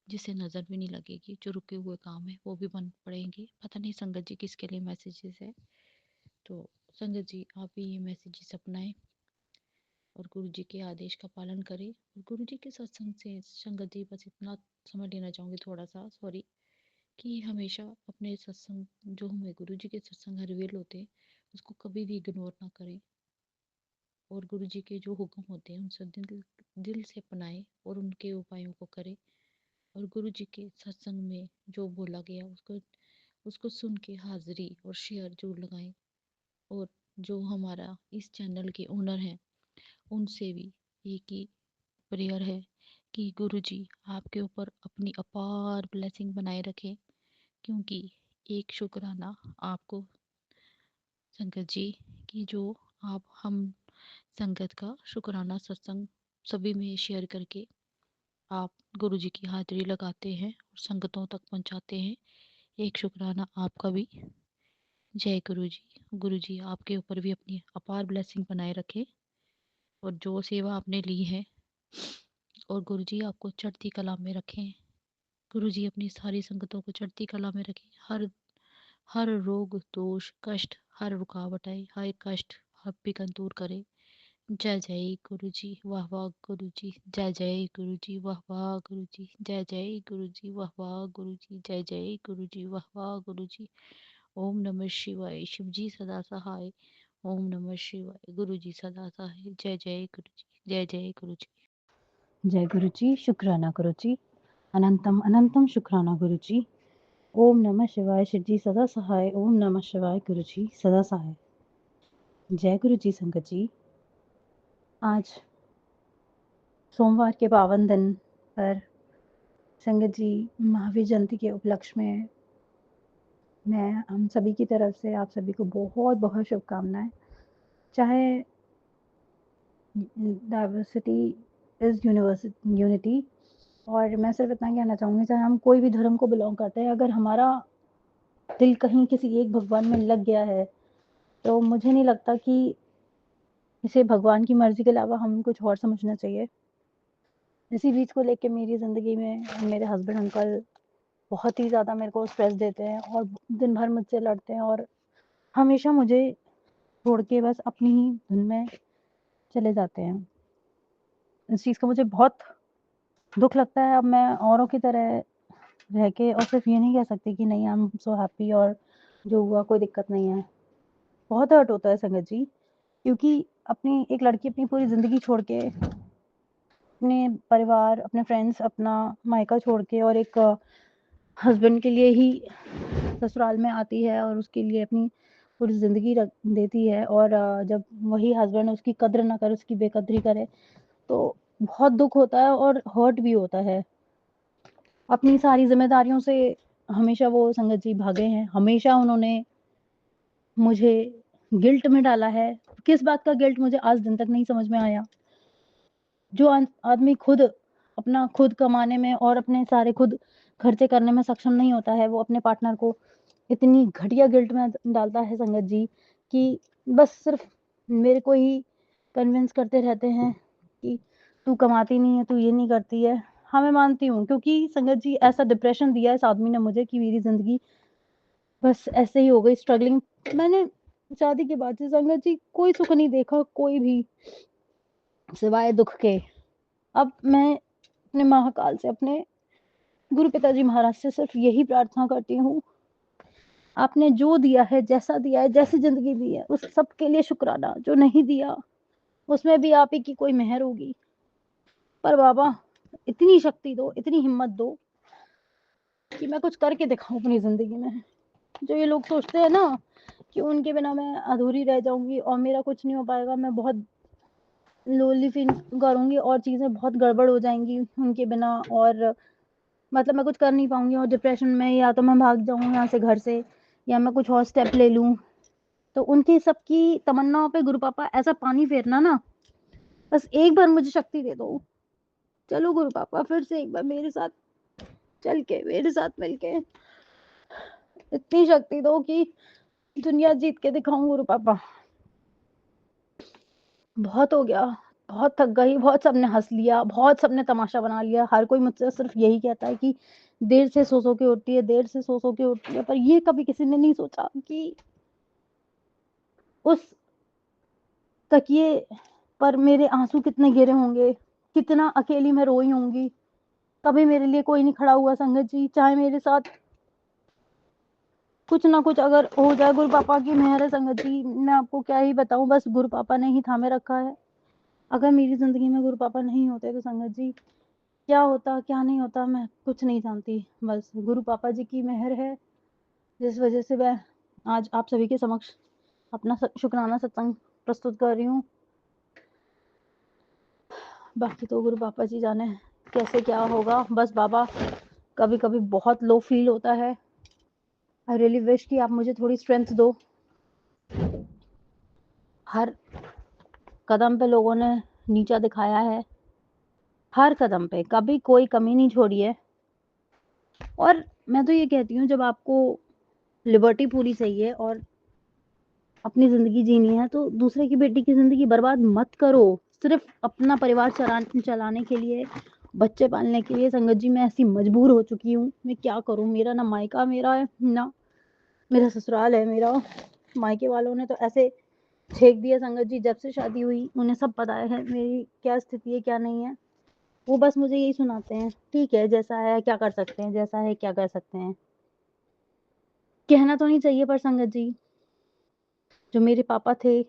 जिससे नज़र भी नहीं लगेगी, जो रुके हुए काम है वो भी बन पड़ेंगे। पता नहीं संगत जी किसके लिए मैसेजेस है, तो संगत जी आप भी ये मैसेजेस अपनाएं और गुरु जी के आदेश का पालन करें। और गुरु जी के सत्संग से संगत जी बस इतना समझ लेना चाहूँगी, थोड़ा सा सॉरी, कि हमेशा अपने सत्संग जो हमें गुरु जी के सत्संग रिवील होते हैं उसको कभी भी इग्नोर ना करें, और गुरु जी के जो हुक्म होते हैं उनसे दिल से अपनाएं और उनके उपायों को करें। और गुरु जी के सत्संग में जो बोला गया उसको उसको सुन के हाजिरी और शेयर जरूर लगाएं। और जो हमारा इस चैनल के ओनर हैं उनसे भी एक ही प्रेयर है कि गुरुजी आपके ऊपर अपनी अपार ब्लेसिंग बनाए रखें, क्योंकि एक शुक्राना आपको संगत जी कि जो आप हम संगत का शुक्राना सत्संग सभी में शेयर करके आप गुरुजी की हाजिरी लगाते हैं और संगतों तक पहुंचाते हैं। एक शुक्राना आपका भी। जय गुरुजी। गुरुजी आपके ऊपर भी अपनी अपार ब्लेसिंग बनाए रखे और जो सेवा आपने ली है और गुरुजी आपको चढ़ती कला में रखें। गुरुजी अपनी सारी संगतों को चढ़ती कला में रखें। हर हर रोग दोष कष्ट हर रुकावट आए हर कष्ट हर विघ्न दूर करे। जय जय गुरुजी वाह वाह गुरुजी जय जय गुरुजी वाह वाह गुरुजी जय जय गुरुजी वाह वाह गुरुजी जय जय गुरुजी वाह वाह गुरुजी। ओम नमः शिवाय। शिवजी सदा सहाय। ओम नमः शिवाय। गुरुजी सदा सहाय। जय जय गुरुजी जय जय गुरुजी। जय गुरुजी शुक्राना गुरुजी अनंतम अनंतम शुक्राना गुरुजी। ओम नमः शिवाय शिवजी सदा सहाय। ओम नमः शिवाय गुरुजी सदा सहाय। जय गुरुजी संगत जी। आज सोमवार के पावन दिन पर संगत जी महावीर जयंती के उपलक्ष्य में मैं हम सभी की तरफ से आप सभी को बहुत बहुत शुभकामनाएं। चाहे डाइवर्सिटी इज यूनिटी, और मैं सिर्फ इतना कहना चाहूँगी, चाहे हम कोई भी धर्म को बिलोंग करते हैं, अगर हमारा दिल कहीं किसी एक भगवान में लग गया है तो मुझे नहीं लगता कि इसे भगवान की मर्जी के अलावा हम कुछ और समझना चाहिए। इसी बीच को लेके मेरी ज़िंदगी में मेरे हस्बैंड अंकल बहुत ही ज़्यादा मेरे को स्ट्रेस देते हैं और दिन भर मुझसे लड़ते हैं और हमेशा मुझे छोड़ के बस अपनी ही धुन में चले जाते हैं। इस चीज़ का मुझे बहुत दुख लगता है। अब मैं औरों की तरह रह के और सिर्फ ये नहीं कह सकती कि नहीं आई एम सो हैप्पी और जो हुआ कोई दिक्कत नहीं है। बहुत हर्ट होता है संगत जी, क्योंकि अपनी एक लड़की अपनी पूरी ज़िंदगी छोड़ के, अपने परिवार, अपने फ्रेंड्स, अपना मायका छोड़ के और एक हस्बैंड के लिए ही ससुराल में आती है और उसके लिए अपनी पूरी ज़िंदगी रख देती है, और जब वही हस्बैंड उसकी कद्र ना करे, उसकी बेकदरी करे, तो बहुत दुख होता है और हर्ट भी होता है। अपनी सारी ज़िम्मेदारियों से हमेशा वो संगत जी भागे हैं। हमेशा उन्होंने मुझे गिल्ट में डाला है। किस बात का गिल्ट मुझे आज दिन तक नहीं समझ में आया। जो आदमी खुद अपना खुद कमाने में और अपने सारे खुद खर्चे करने में सक्षम नहीं होता है, वो अपने पार्टनर को इतनी घटिया गिल्ट में डालता है संगत जी, कि बस सिर्फ मेरे को ही कन्विंस करते रहते हैं कि तू कमाती नहीं है, तू ये नहीं करती है। हाँ, मैं मानती हूँ, क्योंकि संगत जी ऐसा डिप्रेशन दिया इस आदमी ने मुझे कि मेरी ज़िंदगी बस ऐसे ही हो गई स्ट्रगलिंग। मैंने शादी के बाद से संगत जी कोई सुख नहीं देखा, कोई भी, सिवाय दुख के। अब मैं अपने महाकाल से, अपने गुरु पिताजी महाराज से सिर्फ यही प्रार्थना करती हूँ, आपने जो दिया है, जैसा दिया है, जैसी ज़िंदगी दी है, उस सब के लिए शुक्राना। जो नहीं दिया, उसमें भी आप ही की कोई मेहर होगी। पर बाबा, इतनी शक्ति दो, इतनी हिम्मत दो कि मैं कुछ करके दिखाऊँ अपनी ज़िंदगी में। जो ये लोग सोचते हैं ना कि उनके बिना मैं अधूरी रह जाऊँगी और मेरा कुछ नहीं हो पाएगा, मैं बहुत लोनली फील करूँगी और चीज़ें बहुत गड़बड़ हो जाएँगी उनके बिना, और मतलब मैं कुछ कर नहीं पाऊँगी और डिप्रेशन में या तो मैं भाग जाऊँ यहाँ से, घर से, या मैं कुछ और स्टेप ले लूँ। तो उनकी सबकी तमन्नाओं पे गुरु पापा ऐसा पानी फेरना ना, बस एक बार मुझे शक्ति दे दो। चलो गुरु पापा, फिर से एक बार मेरे साथ चल के, मेरे साथ मिल के इतनी शक्ति दो कि दुनिया जीत के दिखाऊँ गुरु पापा। बहुत हो गया, बहुत थक गई, बहुत सबने हँस लिया, बहुत सबने तमाशा बना लिया। हर कोई मुझसे सिर्फ यही कहता है कि देर से सो के उठती है, देर से सो के उठती है। पर ये कभी किसी ने नहीं सोचा कि उस तकिए पर मेरे आँसू कितने गिरे होंगे, कितना अकेली मैं रोई होंगी। कभी मेरे लिए कोई नहीं खड़ा हुआ संगत जी। चाहे मेरे साथ कुछ ना कुछ अगर हो जाए, गुरु पापा की मेहर है संगत जी। मैं आपको क्या ही बताऊँ, बस गुरु पापा ने ही थामे रखा है। अगर मेरी ज़िंदगी में गुरु पापा नहीं होते तो संगत जी क्या होता, क्या नहीं होता, मैं कुछ नहीं जानती। बस गुरु पापा जी की मेहर है, जिस वजह से मैं आज आप सभी के समक्ष अपना शुक्राना सत्संग प्रस्तुत कर रही हूँ। बाकी तो गुरु पापा जी जाने कैसे क्या होगा। बस बाबा कभी कभी बहुत लो फील होता है। आई रियली विश कि आप मुझे थोड़ी स्ट्रेंथ दो। हर कदम पे लोगों ने नीचा दिखाया है, हर कदम पे कभी कोई कमी नहीं छोड़ी है। और मैं तो ये कहती हूँ, जब आपको लिबर्टी पूरी चाहिए और अपनी ज़िंदगी जीनी है तो दूसरे की बेटी की ज़िंदगी बर्बाद मत करो, सिर्फ अपना परिवार चलाने के लिए, बच्चे पालने के लिए। संगत जी, मैं ऐसी मजबूर हो चुकी हूँ, मैं क्या करूँ। मेरा ना मायका मेरा है ना मेरा ससुराल है। मेरा मायके वालों ने तो ऐसे छेक दिया संगत जी, जब से शादी हुई उन्हें सब पता है मेरी क्या स्थिति है क्या नहीं है। वो बस मुझे यही सुनाते हैं, ठीक है जैसा है क्या कर सकते हैं, जैसा है क्या कर सकते हैं। कहना तो नहीं चाहिए, पर संगत जी, जो मेरे पापा थे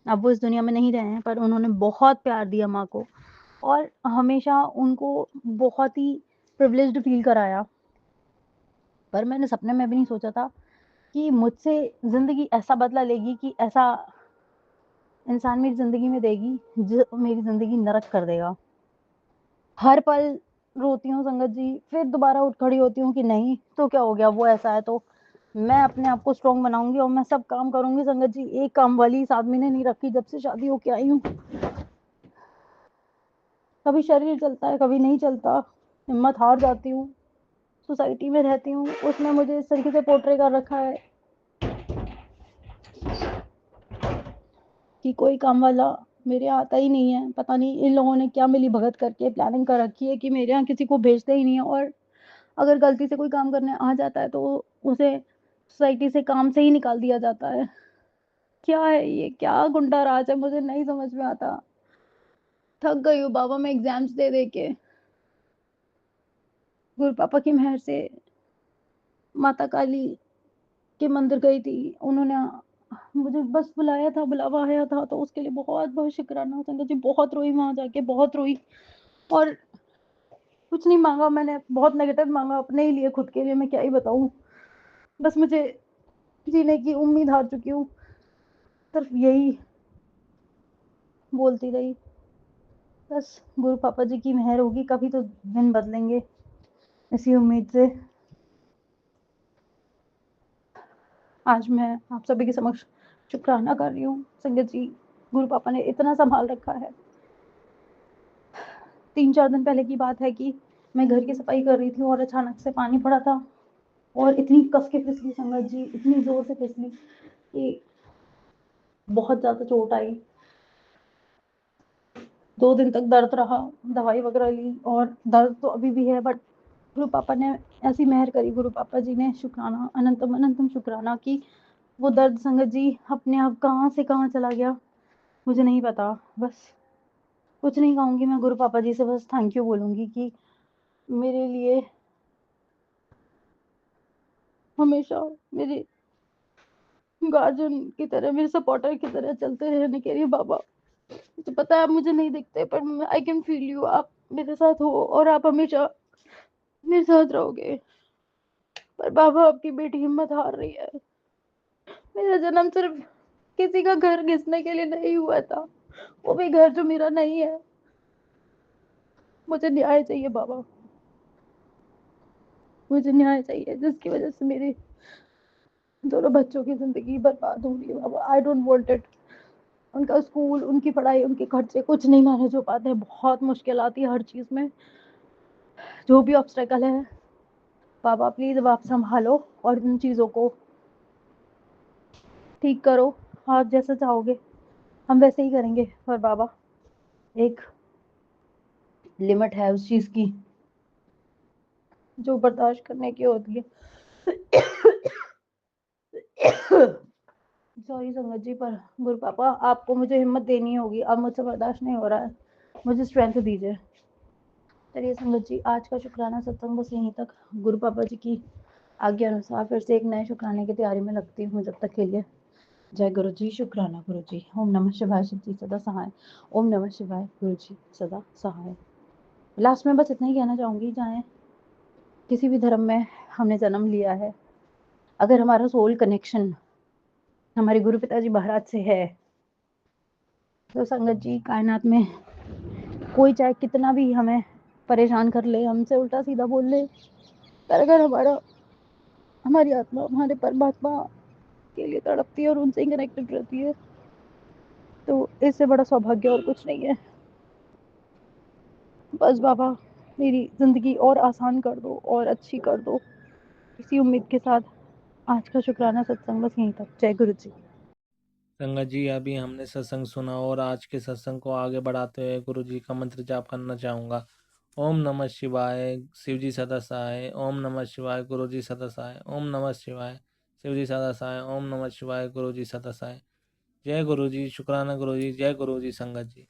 अब वो इस दुनिया में नहीं रहे हैं, पर उन्होंने बहुत प्यार दिया माँ को और हमेशा उनको बहुत ही प्रिविलेज्ड फील कराया। पर मैंने सपने में भी नहीं सोचा था कि मुझसे ज़िंदगी ऐसा बदला लेगी, कि ऐसा इंसान मेरी ज़िंदगी में देगी जो मेरी ज़िंदगी नरक कर देगा। हर पल रोती हूँ संगत जी, फिर दोबारा उठ खड़ी होती हूँ कि नहीं तो क्या हो गया, वो ऐसा है तो मैं अपने आप को स्ट्रॉन्ग बनाऊंगी और मैं सब काम करूंगी। संगत जी, एक काम वाली इस आदमी ने नहीं रखी जब से शादी होके आई हूँ। कभी शरीर चलता है कभी नहीं चलता, हिम्मत हार जाती हूँ। सोसाइटी में रहती हूँ, उसमें मुझे इस तरीके से पोर्ट्रे कर रखा है कि कोई काम वाला मेरे यहाँ आता ही नहीं है। पता नहीं इन लोगों ने क्या मिली भगत करके प्लानिंग कर रखी है कि मेरे यहाँ किसी को भेजते ही नहीं है, और अगर गलती से कोई काम करने आ जाता है तो उसे सोसाइटी से काम से ही निकाल दिया जाता है। क्या है ये, क्या गुंडा राज है, मुझे नहीं समझ में आता। थक गई हूँ बाबा मैं एग्जाम्स दे दे के। गुरु पापा की मेहर से माता काली के मंदिर गई थी, उन्होंने मुझे बस बुलाया था, बुलावा आया था, तो उसके लिए बहुत बहुत शुक्राना संगत जी। बहुत रोई वहां जाके, बहुत रोई और कुछ नहीं मांगा मैंने, बहुत नेगेटिव मांगा अपने ही लिए, खुद के लिए। मैं क्या ही बताऊं, बस मुझे जीने की उम्मीद हार चुकी हूँ, सिर्फ यही बोलती रही। बस गुरु पापा जी की मेहर होगी, कभी तो दिन बदलेंगे, इसी उम्मीद से आज मैं आप सभी के समक्ष शुक्राना कर रही हूँ। संगत जी, गुरु पापा ने इतना संभाल रखा है। 3-4 दिन पहले की बात है कि मैं घर की सफाई कर रही थी और अचानक से पानी पड़ा था और इतनी कस के फिसली संगत जी, इतनी जोर से फिसली कि बहुत ज्यादा चोट आई। 2 दिन तक दर्द रहा, दवाई वगैरह ली और दर्द तो अभी भी है, बट गुरु पापा ने ऐसी मेहर करी, गुरु पापा जी ने शुक्राना, अनंतम अनंतम शुक्राना कि वो दर्द संगत जी अपने आप कहाँ से कहाँ चला गया मुझे नहीं पता। बस कुछ नहीं कहूँगी मैं, गुरु पापा जी से बस थैंक यू बोलूँगी कि मेरे लिए हमेशा मेरे गार्जियन की तरह, मेरे सपोर्टर की तरह चलते रहने के लिए। बाबा मुझे पता है आप मुझे नहीं दिखते, पर आई कैन फील यू, आप मेरे साथ हो और आप हमेशा मेरे साथ रहोगे। पर बाबा आपकी बेटी हिम्मत हार रही है। मेरा जन्म सिर्फ किसी का घर घिसने के लिए नहीं हुआ था, वो भी घर जो मेरा नहीं है। मुझे न्याय चाहिए बाबा, मुझे न्याय चाहिए, जिसकी वजह से मेरे दोनों बच्चों की जिंदगी बर्बाद हो रही है बाबा। I don't want it. उनका स्कूल, उनकी पढ़ाई, उनके खर्चे कुछ नहीं मैनेज हो पाते हैं, बहुत मुश्किल आती है हर चीज में, जो भी ऑब्स्टेकल है। बाबा प्लीज अब आप संभालो और इन चीजों को ठीक करो। आप जैसा चाहोगे हम वैसे ही करेंगे, पर बाबा एक लिमिट है उस चीज की जो बर्दाश्त करने की होती है। सॉरी संगत जी, पर गुरु पापा आपको मुझे हिम्मत देनी होगी, अब मुझसे बर्दाश्त नहीं हो रहा है, मुझे स्ट्रेंथ दीजिए। चलिए संगत जी, आज का शुक्राना सत्संग बस यहीं तक। गुरु पापा जी की आज्ञा अनुसार फिर से एक नए शुक्राने की तैयारी में लगती हूँ जब तक के लिए। जय गुरु जी, शुक्राना गुरु जी। ओम नमः शिवाय, शिव जी सदा सहाय। ओम नमः शिवाय, गुरु जी सदा सहाय। लास्ट में बस इतना ही कहना चाहूंगी, चाहे किसी भी धर्म में हमने जन्म लिया है, अगर हमारा सोल कनेक्शन हमारे गुरु पिताजी महाराज से है तो संगत जी कायनात में कोई चाहे कितना भी हमें परेशान कर ले, हमसे उल्टा सीधा बोल ले, पर अगर हमारी आत्मा हमारे परमात्मा के लिए तड़पती है और उनसे ही कनेक्टेड रहती है, तो इससे बड़ा सौभाग्य और कुछ नहीं है। बस बाबा मेरी ज़िंदगी और आसान कर दो और अच्छी कर दो, इसी उम्मीद के साथ आज का शुक्राना सत्संग बस यहीं तक। जय गुरु जी। संगत जी, अभी हमने सत्संग सुना और आज के सत्संग को आगे बढ़ाते हुए गुरु जी का मंत्र जाप करना चाहूँगा। ओम नमः शिवाय, शिव जी सदा सहाय। ओम नमः शिवाय, गुरु जी सदा सहाय। ओम नमः शिवाय, शिव जी सदा सहाय। ओम नमः शिवाय, गुरु जी सदा सहाय। जय गुरु जी, शुक्राना गुरु जी, जय गुरु जी संगत जी।